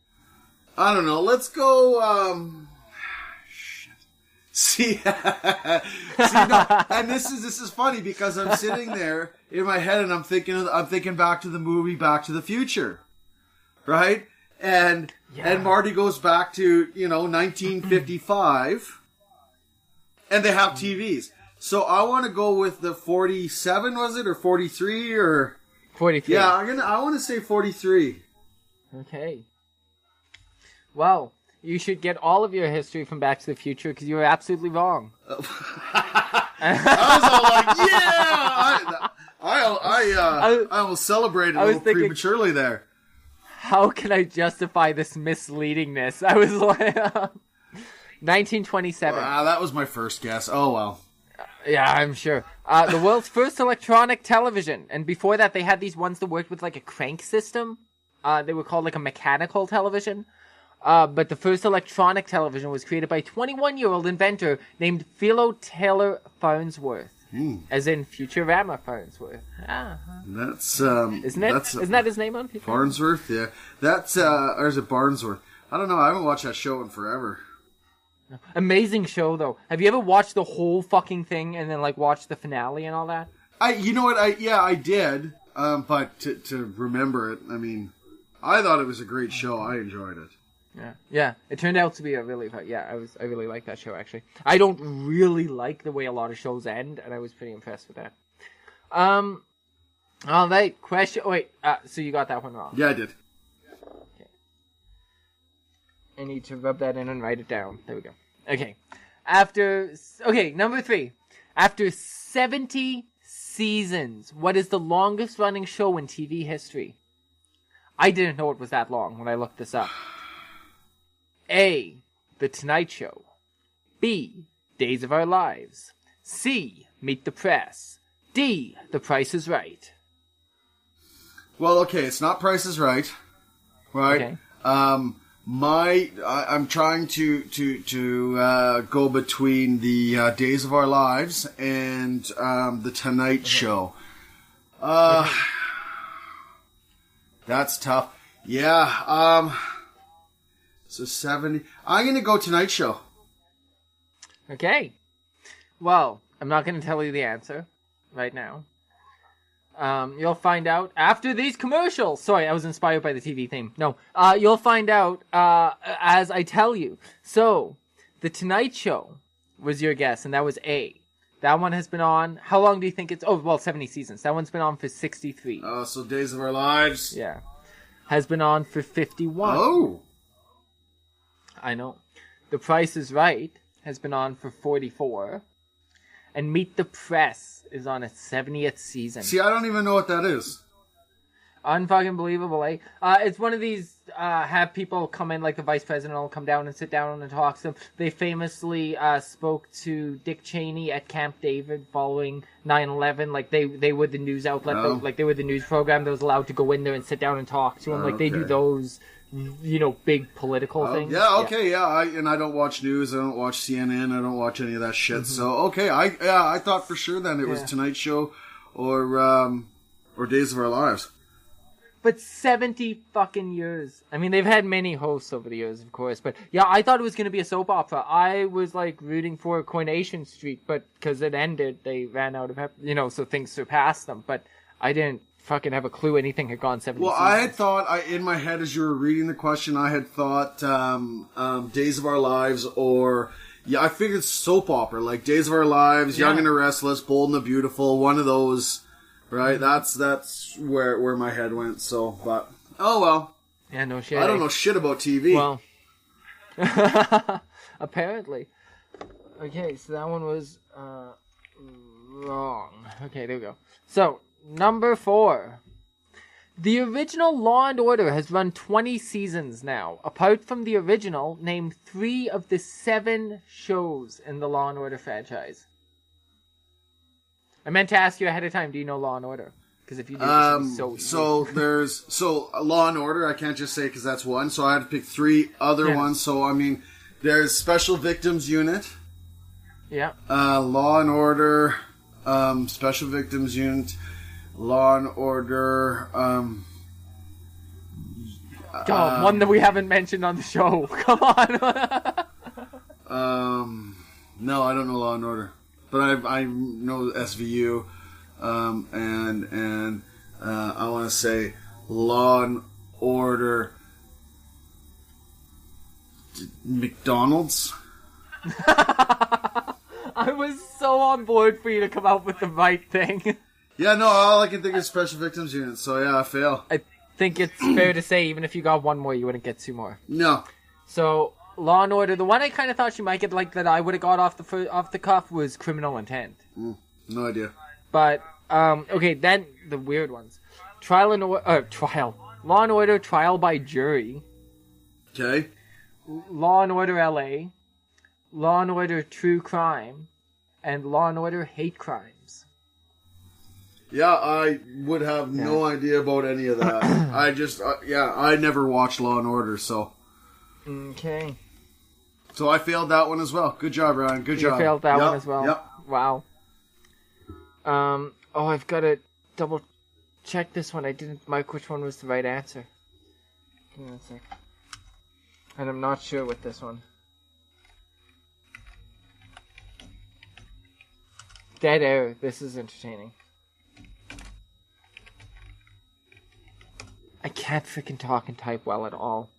I don't know. Let's go, shit. See, no, and this is funny because I'm sitting there in my head and I'm thinking back to the movie Back to the Future. Right? And Marty goes back to, 1955. And they have TVs. So I want to go with the 47, was it? Or 43? Or 43. Yeah, I want to say 43. Okay. Well, you should get all of your history from Back to the Future because you were absolutely wrong. I was all like, yeah! I almost celebrated a little prematurely there. How can I justify this misleadingness? I was like... 1927. Wow, that was my first guess. Oh, well. Yeah, I'm sure. The world's first electronic television. And before that, they had these ones that worked with like a crank system. They were called like a mechanical television. But the first electronic television was created by a 21-year-old inventor named Philo Taylor Farnsworth. As in Futurama Farnsworth. That's, Isn't that his name on Futurama? Farnsworth, yeah. That's, or is it Barnsworth? I don't know. I haven't watched that show in forever. Amazing show, though. Have you ever watched the whole fucking thing and then, like, watched the finale and all that? You know what? I did. But to remember it, I mean, I thought it was a great show. I enjoyed it. Yeah. It turned out to be a really, I really like that show, actually. I don't really like the way a lot of shows end, and I was pretty impressed with that. All right, question. Wait, so you got that one wrong? Yeah, I did. I need to rub that in and write it down. There we go. Okay. Number 3. After 70 seasons, what is the longest running show in TV history? I didn't know it was that long when I looked this up. A, The Tonight Show. B, Days of Our Lives. C, Meet the Press. D, The Price is Right. Well, okay, it's not Price is Right. Right? Okay. I'm trying to go between the Days of Our Lives and the Tonight Show. That's tough. Yeah. So 70. I'm gonna go Tonight Show. Okay. Well, I'm not gonna tell you the answer right now. You'll find out after these commercials. Sorry, I was inspired by the TV theme. No, you'll find out as I tell you. So, The Tonight Show was your guess, and that was A. That one has been on. How long do you think it's? 70 seasons. That one's been on for 63. Oh, so Days of Our Lives. Yeah, has been on for 51. Oh, I know. The Price is Right has been on for 44. And Meet the Press is on its 70th season. See, I don't even know what that is. Unfucking believable, eh? It's one of these, have people come in, like the vice president will come down and sit down and talk to them. They famously, spoke to Dick Cheney at Camp David following 9/11. Like, they were the news outlet, like, they were the news program that was allowed to go in there and sit down and talk to them. Like, they do those, big political things. Yeah, okay, yeah. I don't watch news. I don't watch CNN. I don't watch any of that shit. Mm-hmm. So, okay, I thought for sure then it was Tonight Show or Days of Our Lives. But 70 fucking years. I mean, they've had many hosts over the years, of course. But, yeah, I thought it was going to be a soap opera. I was, like, rooting for Coronation Street, but because it ended, they ran out of, so things surpassed them. But I didn't fucking have a clue anything had gone 70 Well, seasons. I had thought, in my head as you were reading the question, I had thought Days of Our Lives or... Yeah, I figured soap opera, like Days of Our Lives, Young and the Restless, Bold and the Beautiful, one of those... Right, that's where my head went. So, but oh well. Yeah, no shit. I don't know shit about TV. Well, apparently. Okay, so that one was wrong. Okay, there we go. So number 4, the original Law and Order has run 20 seasons now. Apart from the original, name 3 of the 7 shows in the Law and Order franchise. I meant to ask you ahead of time, do you know Law and Order? Because if you do, this would be so easy. So Law and Order, I can't just say because that's one, so I had to pick 3 other ones. So, I mean, there's Special Victims Unit. Yeah. Law and Order, Special Victims Unit, Law and Order, God, one that we haven't mentioned on the show. Come on. No, I don't know Law and Order. But I know SVU, and I want to say Law and Order McDonald's. I was so on board for you to come out with the right thing. Yeah, no, all I can think is Special Victims Unit, so yeah, I fail. I think it's fair to say even if you got one more, you wouldn't get 2 more. No. So... Law and Order. The one I kind of thought you might get, like, that I would have got off the cuff was Criminal Intent. No idea. But okay, then the weird ones: Law and Order Trial by Jury. Okay. Law and Order LA, Law and Order True Crime, and Law and Order Hate Crimes. Yeah, I would have no idea about any of that. I never watched Law and Order, so. Okay. So I failed that one as well. Good job, Ryan. Good job. You failed that one as well. Yep. Wow. I've got to double check this one. I didn't mark which one was the right answer. Give me a sec. And I'm not sure with this one. Dead air. This is entertaining. I can't freaking talk and type well at all.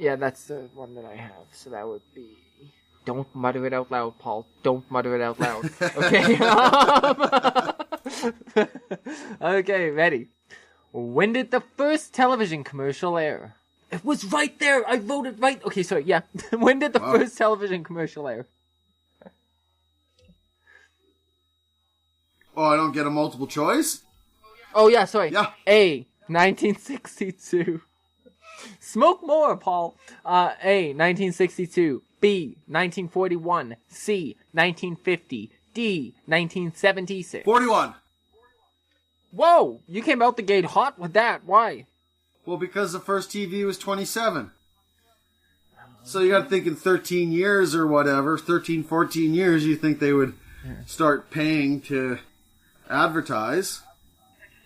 Yeah, that's the one that I have. So that would be... Don't mutter it out loud, Paul. Don't mutter it out loud. Okay. Okay, ready. When did the first television commercial air? It was right there. I voted right. Okay, sorry. Yeah. When did the first television commercial air? Oh, I don't get a multiple choice? Oh, yeah, sorry. Yeah. A, 1962. Smoke more, Paul. A, 1962. B, 1941. C, 1950. D, 1976. 41. Whoa! You came out the gate hot with that. Why? Well, because the first TV was 27. So you got to think in 13 years or whatever, 13, 14 years, you think they would start paying to advertise.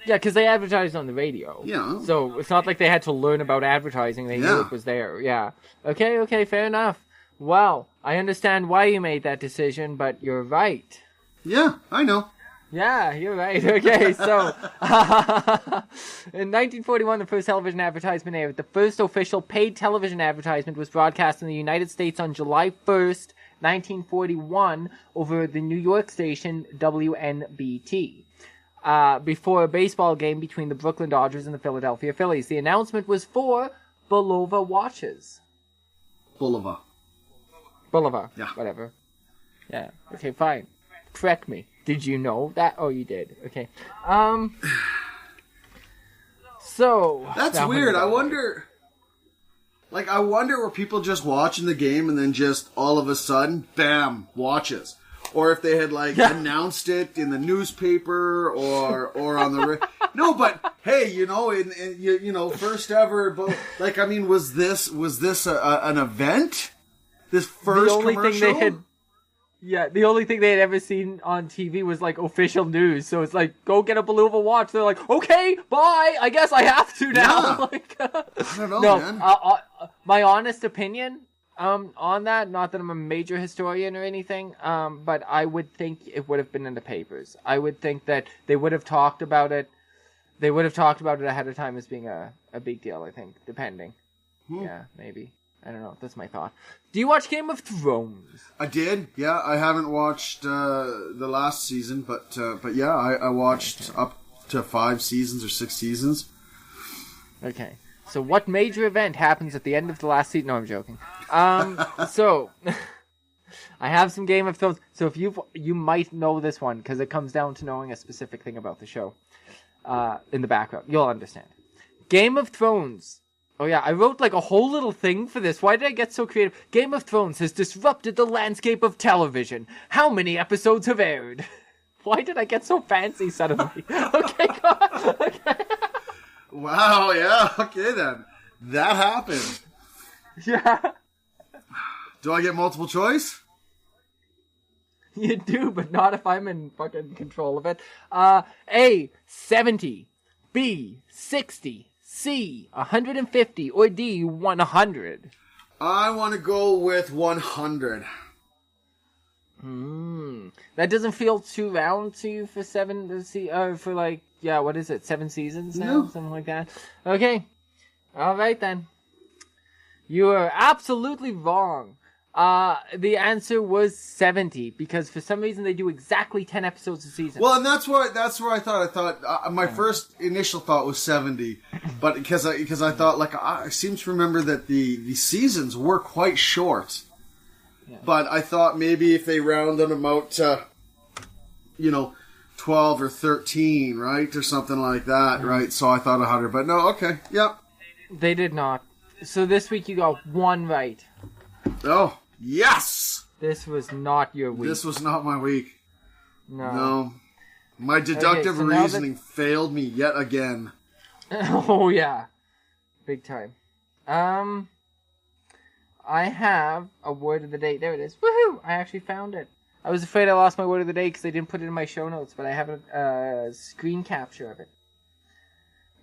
Yeah, because they advertised on the radio. Yeah. So it's not like they had to learn about advertising. They knew it was there. Yeah. Okay, fair enough. Well, I understand why you made that decision, but you're right. Yeah, I know. Yeah, you're right. Okay, so in 1941, the first television advertisement aired. The first official paid television advertisement was broadcast in the United States on July 1st, 1941, over the New York station WNBT. Before a baseball game between the Brooklyn Dodgers and the Philadelphia Phillies. The announcement was for Bulova watches. Bulova. Boulevard. Yeah. Whatever. Yeah. Okay, fine. Correct me. Did you know that? Oh, you did. Okay. So... That's weird. I wonder... Like, I wonder were people just watching the game and then just all of a sudden, bam, watches. Or if they had, like, announced it in the newspaper or on the... No, but, hey, you know, first ever... Like, I mean, was this an event? This first commercial? The only thing they had ever seen on TV was, like, official news. So it's like, go get a Beluva watch. They're like, okay, bye. I guess I have to now. Yeah. Like, I don't know, man. My honest opinion on that, not that I'm a major historian or anything, but I would think it would have been in the papers. I would think that they would have talked about it. They would have talked about it ahead of time as being a big deal, I think, depending. Yeah, maybe. I don't know. That's my thought. Do you watch Game of Thrones? I did. Yeah, I haven't watched the last season, but yeah, I watched up to 5 seasons or 6 seasons. Okay. So what major event happens at the end of the last season? No, I'm joking. So I have some Game of Thrones. So if you might know this one because it comes down to knowing a specific thing about the show in the background. You'll understand. Game of Thrones. Oh yeah, I wrote like a whole little thing for this. Why did I get so creative? Game of Thrones has disrupted the landscape of television. How many episodes have aired? Why did I get so fancy suddenly? Okay, go on. Okay. Wow, yeah, okay then. That happened. Yeah. Do I get multiple choice? You do, but not if I'm in fucking control of it. A, 70. B, 60. C, 150. Or D, 100. I want to go with 100. That doesn't feel too round to you for for like, yeah, what is it, 7 seasons now? No. Something like that. Okay. All right, then. You are absolutely wrong. The answer was 70, because for some reason they do exactly 10 episodes a season. Well, and that's where I thought my first initial thought was 70, but because I thought, like, I seem to remember that the seasons were quite short. Yeah. But I thought maybe if they rounded them out to, 12 or 13, right? Or something like that, right? So I thought 100, but no, okay, yep. They did not. So this week you got 1 right. Oh, yes! This was not your week. This was not my week. No. My deductive so reasoning failed me yet again. Oh, yeah. Big time. I have a word of the day. There it is. Woohoo! I actually found it. I was afraid I lost my word of the day because they didn't put it in my show notes, but I have a screen capture of it.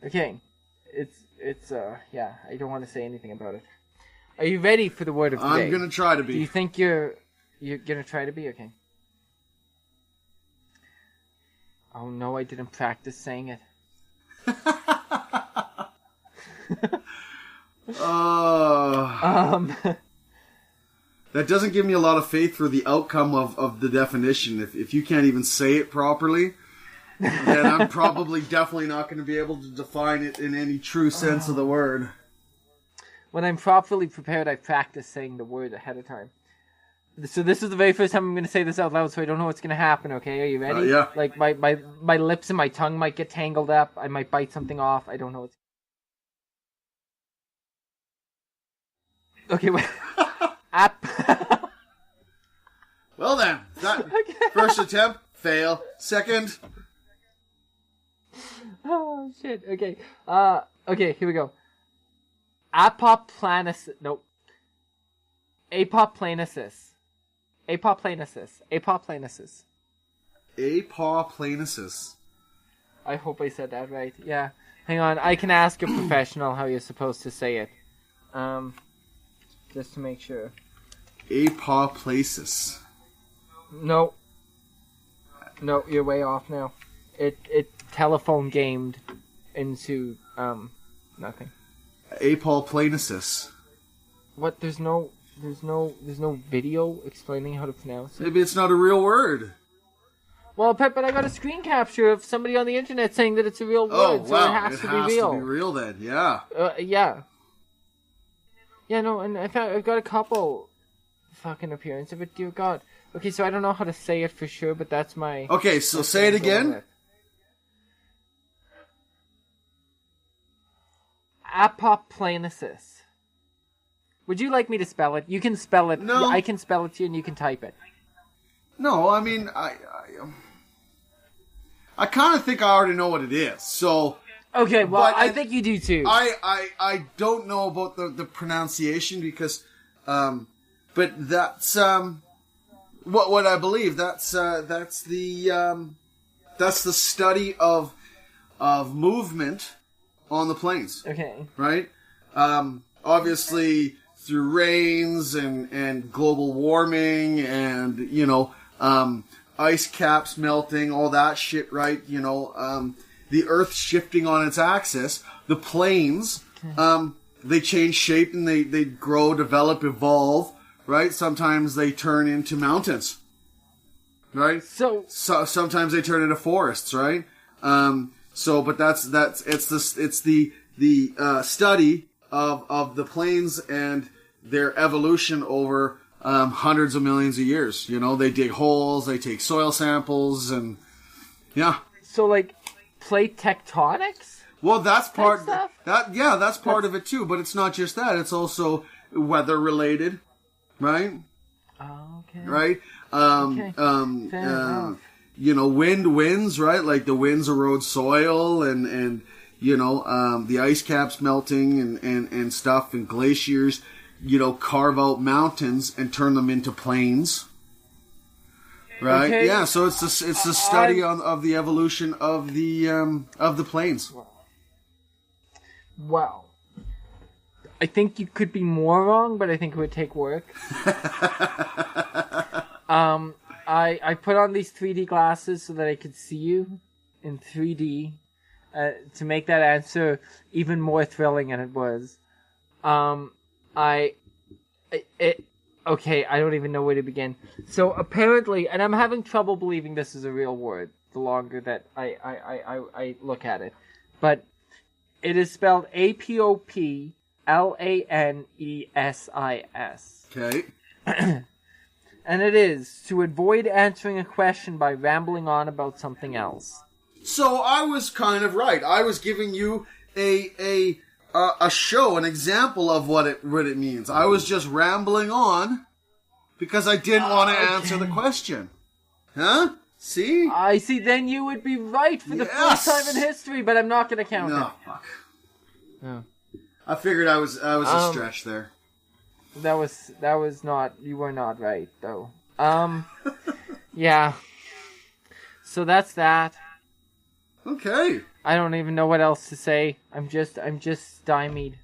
Okay. Yeah, I don't want to say anything about it. Are you ready for the word of the day? I'm going to try to be. Do you think you're going to try to be? Okay. Oh no, I didn't practice saying it. That doesn't give me a lot of faith for the outcome of the definition. If you can't even say it properly, then I'm probably definitely not going to be able to define it in any true sense of the word. When I'm properly prepared, I practice saying the word ahead of time. So this is the very first time I'm going to say this out loud, so I don't know what's going to happen, okay? Are you ready? Yeah. Like, my lips and my tongue might get tangled up. I might bite something off. I don't know what's... Okay, wait. App. Well then, that Okay. First attempt, fail. Second. Oh, shit. Okay. Okay, here we go. Apoplanasis. Nope. Apoplanasis. Apoplanasis. Apoplanasis. Apoplanasis. I hope I said that right. Yeah. Hang on. I can ask a professional how you're supposed to say it. Just to make sure. Apoplasis. No. No, you're way off now. It telephone gamed into nothing. Apoplanasis. What? There's no video explaining how to pronounce it. Maybe it's not a real word. Well, Pep, but I got a screen capture of somebody on the internet saying that it's a real word, Oh, so wow. it has to be real. To be real then, yeah. Yeah. Yeah, no, and I've got a couple fucking appearance of it, dear God. Okay, so I don't know how to say it for sure, but that's my... Okay, so say it again. Apoplanasis. Would you like me to spell it? You can spell it. No. I can spell it to you and you can type it. No, I mean, I kind of think I already know what it is, so... Okay, well, I think you do too. I don't know about the pronunciation because, but that's, what I believe, that's the study of movement on the plains. Okay. Right? Obviously, through rains and global warming and, ice caps melting, all that shit, right? The Earth shifting on its axis, the plains, they change shape and they grow, develop, evolve, right? Sometimes they turn into mountains, right? So sometimes they turn into forests, right? But it's the study of the plains and their evolution over hundreds of millions of years. They dig holes, they take soil samples, and yeah. So plate tectonics? Well, that's part. Stuff? That's part of it too. But it's not just that. It's also weather related, right? Oh, okay. Right. Okay. Fair enough. Winds, right? Like the winds erode soil, and the ice caps melting and stuff, and glaciers, carve out mountains and turn them into plains. Right. Okay. Yeah. So it's the study of the evolution of the plains. Wow. I think you could be more wrong, but I think it would take work. I put on these 3D glasses so that I could see you in 3D to make that answer even more thrilling than it was. Okay, I don't even know where to begin. So apparently, and I'm having trouble believing this is a real word the longer that I look at it, but it is spelled Apoplanesis. Okay. And it is to avoid answering a question by rambling on about something else. So I was kind of right. I was giving you a show, an example of what it means. I was just rambling on because I didn't want to answer the question. Huh? See? I see. Then you would be right for the first time in history, but I'm not going to count it. No, fuck. No. I figured I was a stretch there. That was not. You were not right though. Yeah. So that's that. Okay. I don't even know what else to say. I'm just stymied.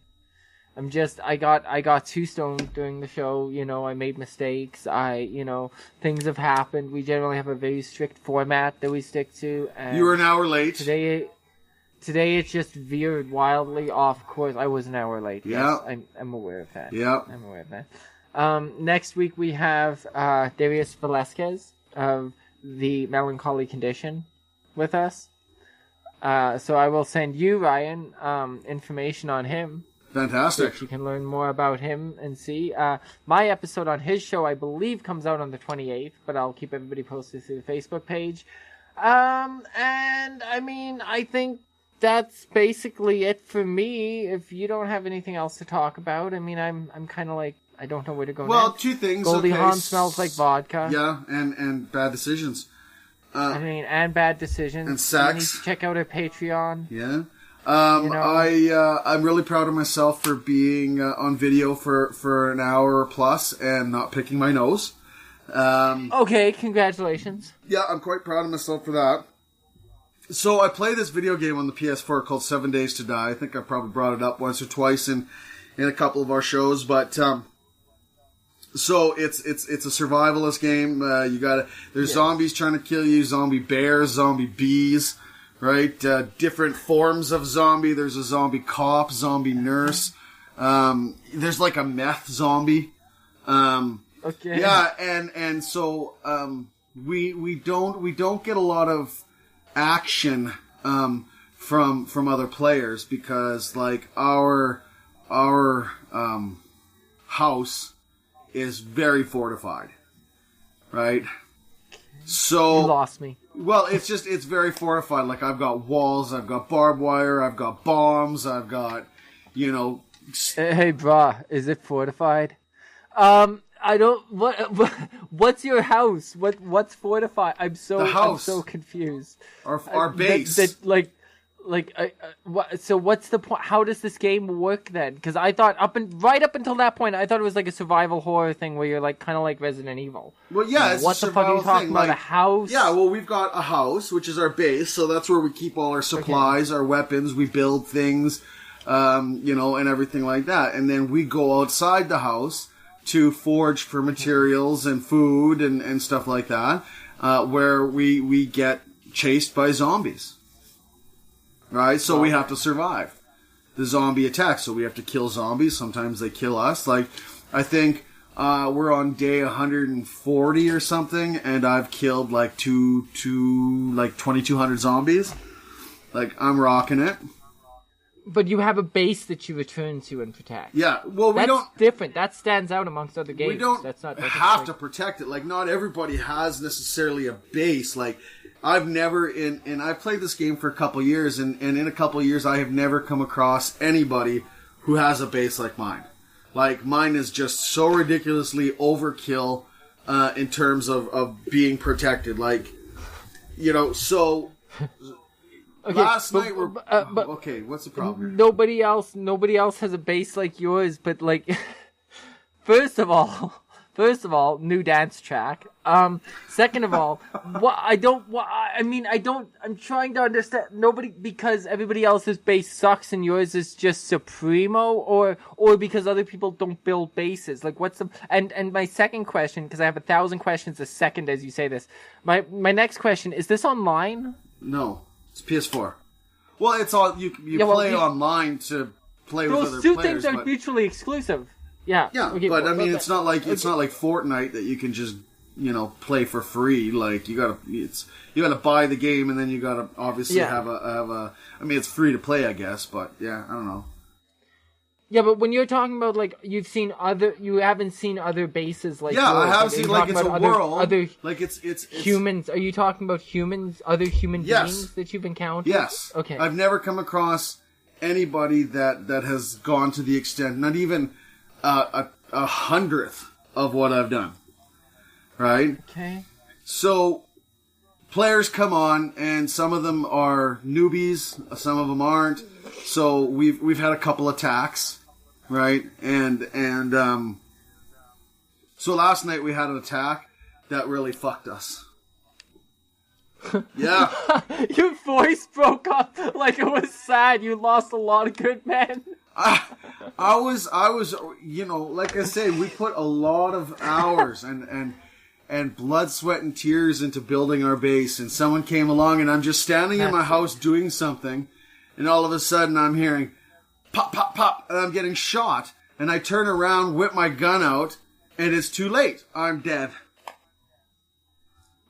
I got too stoned during the show. I made mistakes. Things have happened. We generally have a very strict format that we stick to. And you were an hour late. Today it just veered wildly off course. I was an hour late. Yeah. Yes, I'm aware of that. Yeah. I'm aware of that. Next week we have Darius Velasquez of the Melancholy Condition with us. So I will send you, Ryan, information on him. Fantastic. So you can learn more about him and see. My episode on his show, I believe, comes out on the 28th, but I'll keep everybody posted through the Facebook page. And I mean, I think that's basically it for me. If you don't have anything else to talk about, I mean, I'm kind of like, I don't know where to go Well, next. two things. Goldie okay. Hawn smells like vodka. Yeah, and bad decisions. And bad decisions. And sex. You need to check out our Patreon. Yeah. I'm really proud of myself for being on video for an hour plus and not picking my nose. Okay, congratulations. Yeah, I'm quite proud of myself for that. So I play this video game on the PS4 called 7 Days to Die. I think I probably brought it up once or twice in a couple of our shows, but so it's a survivalist game. There's zombies trying to kill you, zombie bears, zombie bees, right? Different forms of zombie. There's a zombie cop, zombie nurse. There's like a meth zombie. Okay. Yeah, and so we don't get a lot of action from other players because like our house is very fortified, right? So You lost me. Well, it's very fortified. Like, I've got walls, I've got barbed wire, I've got bombs, I've got, Hey, brah, is it fortified? I don't. What's your house? What's fortified? I'm so confused. Our base. So what's the point? How does this game work then? Because I thought right up until that point, I thought it was like a survival horror thing where you're like kind of like Resident Evil. Well, yeah, it's what a the fuck are you talking about? Like, a house? Yeah, well, we've got a house, which is our base, so that's where we keep all our supplies, our weapons. We build things, and everything like that. And then we go outside the house to forage for materials and food and stuff like that, where we get chased by zombies. Right? So we have to survive the zombie attack. So we have to kill zombies. Sometimes they kill us. Like, I think we're on day 140 or something, and I've killed like 2,200 zombies. Like, I'm rocking it. But you have a base that you return to and protect. Yeah, well, That's different. That stands out amongst other games. We don't have to protect it. Like, not everybody has necessarily a base. Like, I've never, and I've played this game for a couple years, and in a couple years, I have never come across anybody who has a base like mine. Like, mine is just so ridiculously overkill in terms of being protected. Like, so... Okay, last night okay, what's the problem? Nobody else has a base like yours, but like, first of all, new dance track. Second of all, I'm trying to understand because everybody else's base sucks and yours is just supremo, or because other people don't build bases. Like, what's the, and my second question, because I have 1,000 questions a second as you say this. My next question, is this online? No. It's PS4. Well, it's all you play online to play with other players. Those two things are mutually exclusive. Yeah. Yeah, okay, but I mean, it's not like Fortnite that you can just play for free. Like, you gotta buy the game, and then you gotta obviously have a. I mean, it's free to play, I guess, but yeah, I don't know. Yeah, but when you're talking about, like, you haven't seen other bases like yours. I have seen, like, it's a world. Other like, it's humans. Are you talking about humans, other human beings that you've encountered? Yes. Okay. I've never come across anybody that has gone to the extent, not even a 100th of what I've done. Right? Okay. So, players come on, and some of them are newbies, some of them aren't. So we've had a couple attacks, right? And so last night we had an attack that really fucked us. Yeah. Your voice broke up like it was sad. You lost a lot of good men. I was, like I say, we put a lot of hours and blood, sweat, and tears into building our base. And someone came along, and I'm just standing in my house doing something. And all of a sudden, I'm hearing pop, pop, pop, and I'm getting shot. And I turn around, whip my gun out, and it's too late. I'm dead.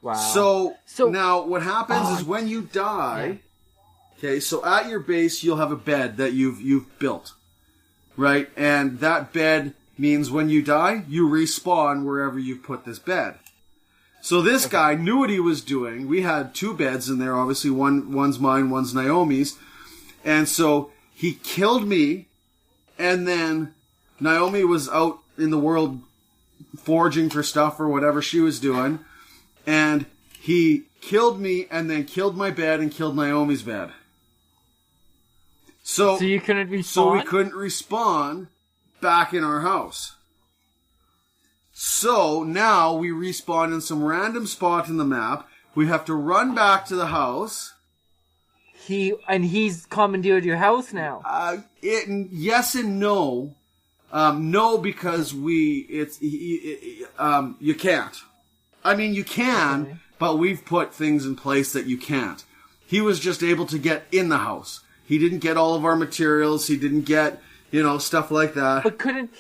Wow. So now what happens is when you die, okay, so at your base, you'll have a bed that you've built, right? And that bed means when you die, you respawn wherever you put this bed. So this guy knew what he was doing. We had two beds in there, obviously. One's mine, one's Naomi's. And so he killed me, and then Naomi was out in the world foraging for stuff or whatever she was doing, and he killed me and then killed my bed and killed Naomi's bed. So you couldn't respawn? So we couldn't respawn back in our house. So now we respawn in some random spot in the map. We have to run back to the house. He's commandeered your house now. Yes and no. No, because you can't. I mean, you can, but we've put things in place that you can't. He was just able to get in the house. He didn't get all of our materials. He didn't get, stuff like that. But couldn't,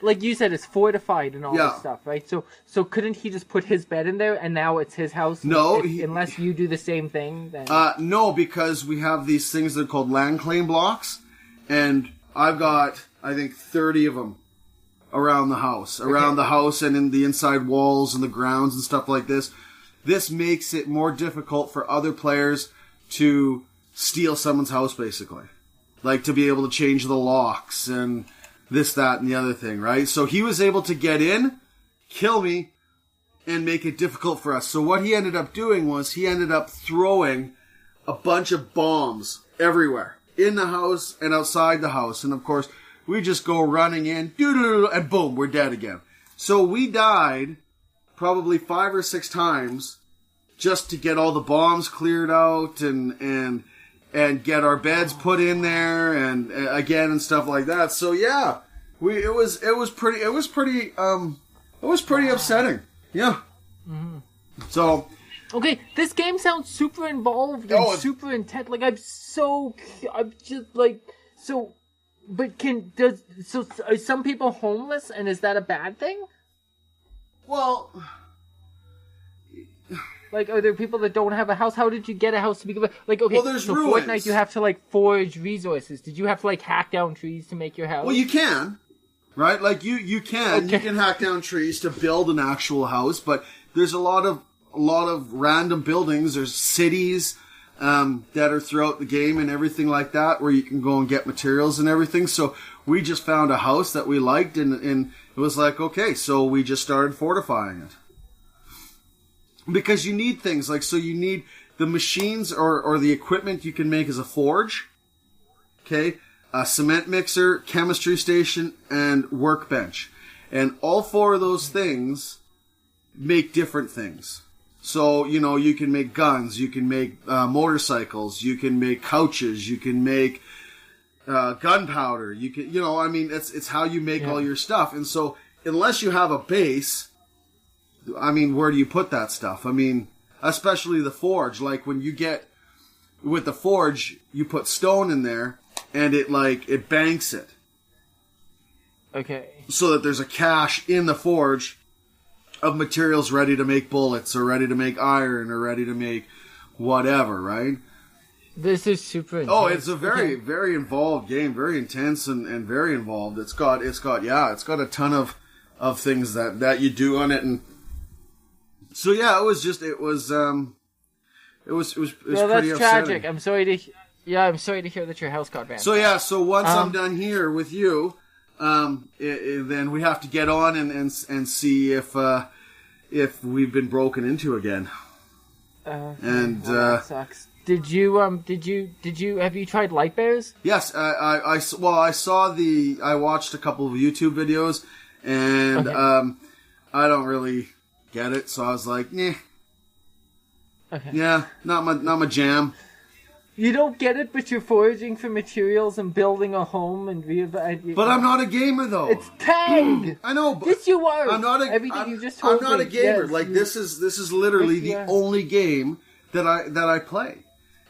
like you said, it's fortified and all this stuff, right? So couldn't he just put his bed in there and now it's his house? No. Unless you do the same thing? Then... no, because we have these things that are called land claim blocks. And I've got, I think, 30 of them around the house, and in the inside walls and the grounds and stuff like this. This makes it more difficult for other players to steal someone's house, basically. Like, to be able to change the locks and this, that, and the other thing, right? So he was able to get in, kill me, and make it difficult for us. So what he ended up doing was he ended up throwing a bunch of bombs everywhere. In the house and outside the house. And, of course, we just go running in, and boom, we're dead again. So we died probably 5 or 6 times just to get all the bombs cleared out and get our beds put in there and again and stuff like that. So yeah, it was pretty upsetting. Yeah. Mm-hmm. So okay, this game sounds super involved and super intense. Like I'm just like so. But are some people homeless, and is that a bad thing? Well, like, are there people that don't have a house? How did you get a house to begin with? Like, okay, well, there's ruins. Fortnite, you have to, like, forage resources. Did you have to, like, hack down trees to make your house? Well, you can, right? Like, you can hack down trees to build an actual house, but there's a lot of random buildings. There's cities that are throughout the game and everything like that, where you can go and get materials and everything. So we just found a house that we liked, and it was like, okay, so we just started fortifying it. Because you need things, like, so you need the machines or the equipment you can make as a forge, okay, a cement mixer, chemistry station, and workbench. And all 4 of those things make different things. So, you can make guns, you can make motorcycles, you can make couches, you can make gunpowder, you can, it's how you make all your stuff. And so, unless you have a base, where do you put that stuff? Especially the forge, like when you get, with the forge, you put stone in there, and it banks it. Okay. So that there's a cache in the forge of materials ready to make bullets, or ready to make iron, or ready to make whatever, right? This is super intense. Oh, it's a very, very involved game, very intense and very involved. It's got a ton of things that you do on it, and so yeah, it was well, pretty that's upsetting. tragic. I'm sorry to hear that your house got banned. So yeah, so once I'm done here with you, then we have to get on and see if we've been broken into again. That sucks. Have you tried light bears? Yes, I watched a couple of YouTube videos, and I don't really get it, so I was like, nah. Okay. Yeah, not my jam. You don't get it, but you're foraging for materials and building a home and But I'm not a gamer, though. It's tag. I know, but yes, you are. I'm not a gamer. Yes, like this is literally the only game that I play,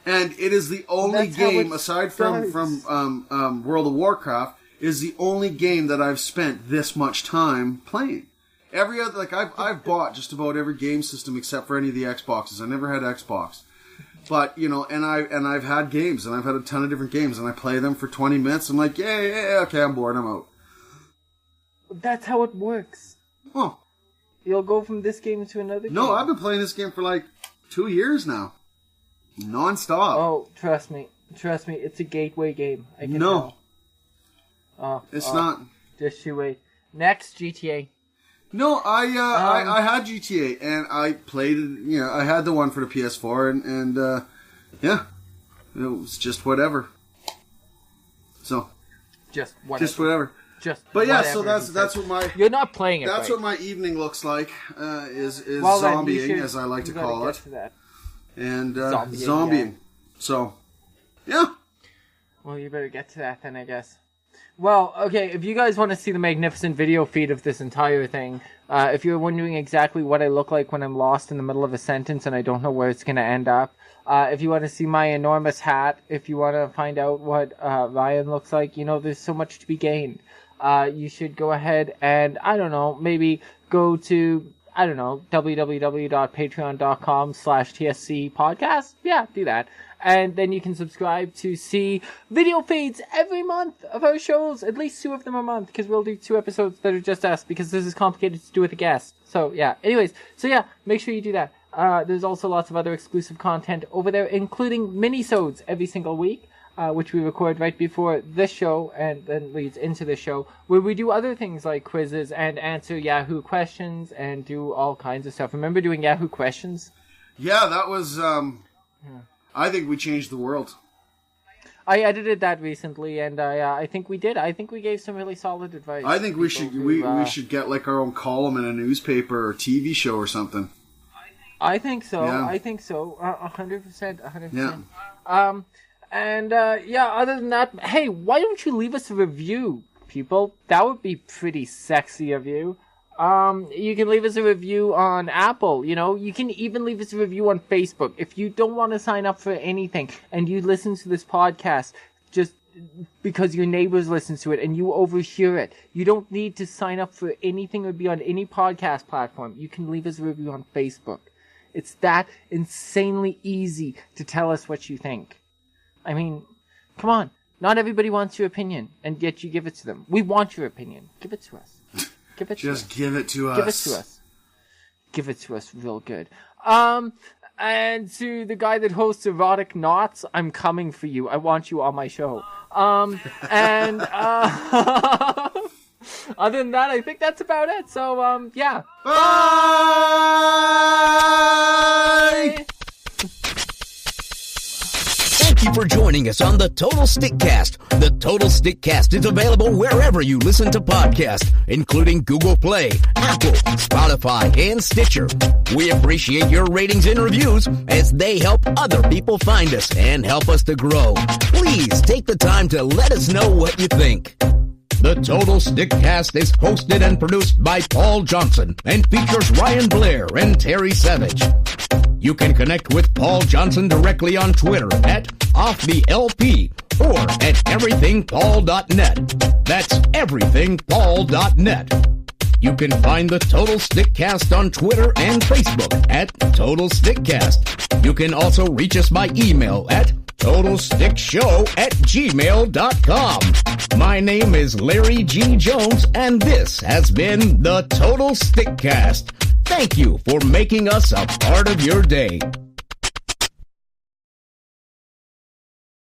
and it is the only game aside from World of Warcraft is the only game that I've spent this much time playing. Every other, like I've bought just about every game system except for any of the Xboxes. I never had Xbox. But, and I've had games, and I've had a ton of different games, and I play them for 20 minutes. I'm like, yeah, okay, I'm bored, I'm out. That's how it works. Oh. You'll go from this game to another game. No, I've been playing this game for like 2 years now. Non-stop. Oh, trust me, it's a gateway game. I can tell. It's not. Just you wait. Next, GTA. No, I had GTA, and I played it, I had the one for the PS4, and yeah, it was just whatever. So. Just whatever. But yeah, so that's what my... You're not playing it, That's right? what my evening looks like, is zombieing, as I like to call it. And zombieing. Yeah. So, yeah. Well, you better get to that then, I guess. Well, okay, if you guys want to see the magnificent video feed of this entire thing, if you're wondering exactly what I look like when I'm lost in the middle of a sentence and I don't know where it's going to end up, if you want to see my enormous hat, if you want to find out what Ryan looks like, there's so much to be gained. You should go ahead and, I don't know, maybe go to I don't know, www.patreon.com/TSC podcast. Yeah, do that. And then you can subscribe to see video feeds every month of our shows, at least 2 of them a month, because we'll do 2 episodes that are just us, because this is complicated to do with a guest. So, yeah. Anyways, so yeah, make sure you do that. There's also lots of other exclusive content over there, including minisodes every single week, which we record right before this show and then leads into the show, where we do other things like quizzes and answer Yahoo questions and do all kinds of stuff. Remember doing Yahoo questions? Yeah, that was... I think we changed the world. I edited that recently, and I think we did. I think we gave some really solid advice. I think we should we should get like our own column in a newspaper or TV show or something. I think so. Yeah. I think so. 100%. 100%. Yeah. Other than that, hey, why don't you leave us a review, people? That would be pretty sexy of you. You can leave us a review on Apple, you can even leave us a review on Facebook. If you don't want to sign up for anything and you listen to this podcast just because your neighbors listen to it and you overhear it, you don't need to sign up for anything or be on any podcast platform. You can leave us a review on Facebook. It's that insanely easy to tell us what you think. I mean, come on. Not everybody wants your opinion, and yet you give it to them. We want your opinion. Give it to us. Give it to us. Just give it to us. Give it to us. Give it to us real good. And to the guy that hosts Erotic Knots, I'm coming for you. I want you on my show. Other than that, I think that's about it. So, yeah. Bye! Thank you for joining us on the Total Stickcast. The Total Stickcast is available wherever you listen to podcasts, including Google Play, Apple, Spotify, and Stitcher. We appreciate your ratings and reviews as they help other people find us and help us to grow. Please take the time to let us know what you think. The Total Stickcast is hosted and produced by Paul Johnson and features Ryan Blair and Terry Savage. You can connect with Paul Johnson directly on Twitter at OffTheLP or at everythingpaul.net. That's everythingpaul.net. You can find the Total Stickcast on Twitter and Facebook at Total Stickcast. You can also reach us by email at TotalStickShow@gmail.com. My name is Larry G. Jones, and this has been the Total Stickcast. Thank you for making us a part of your day.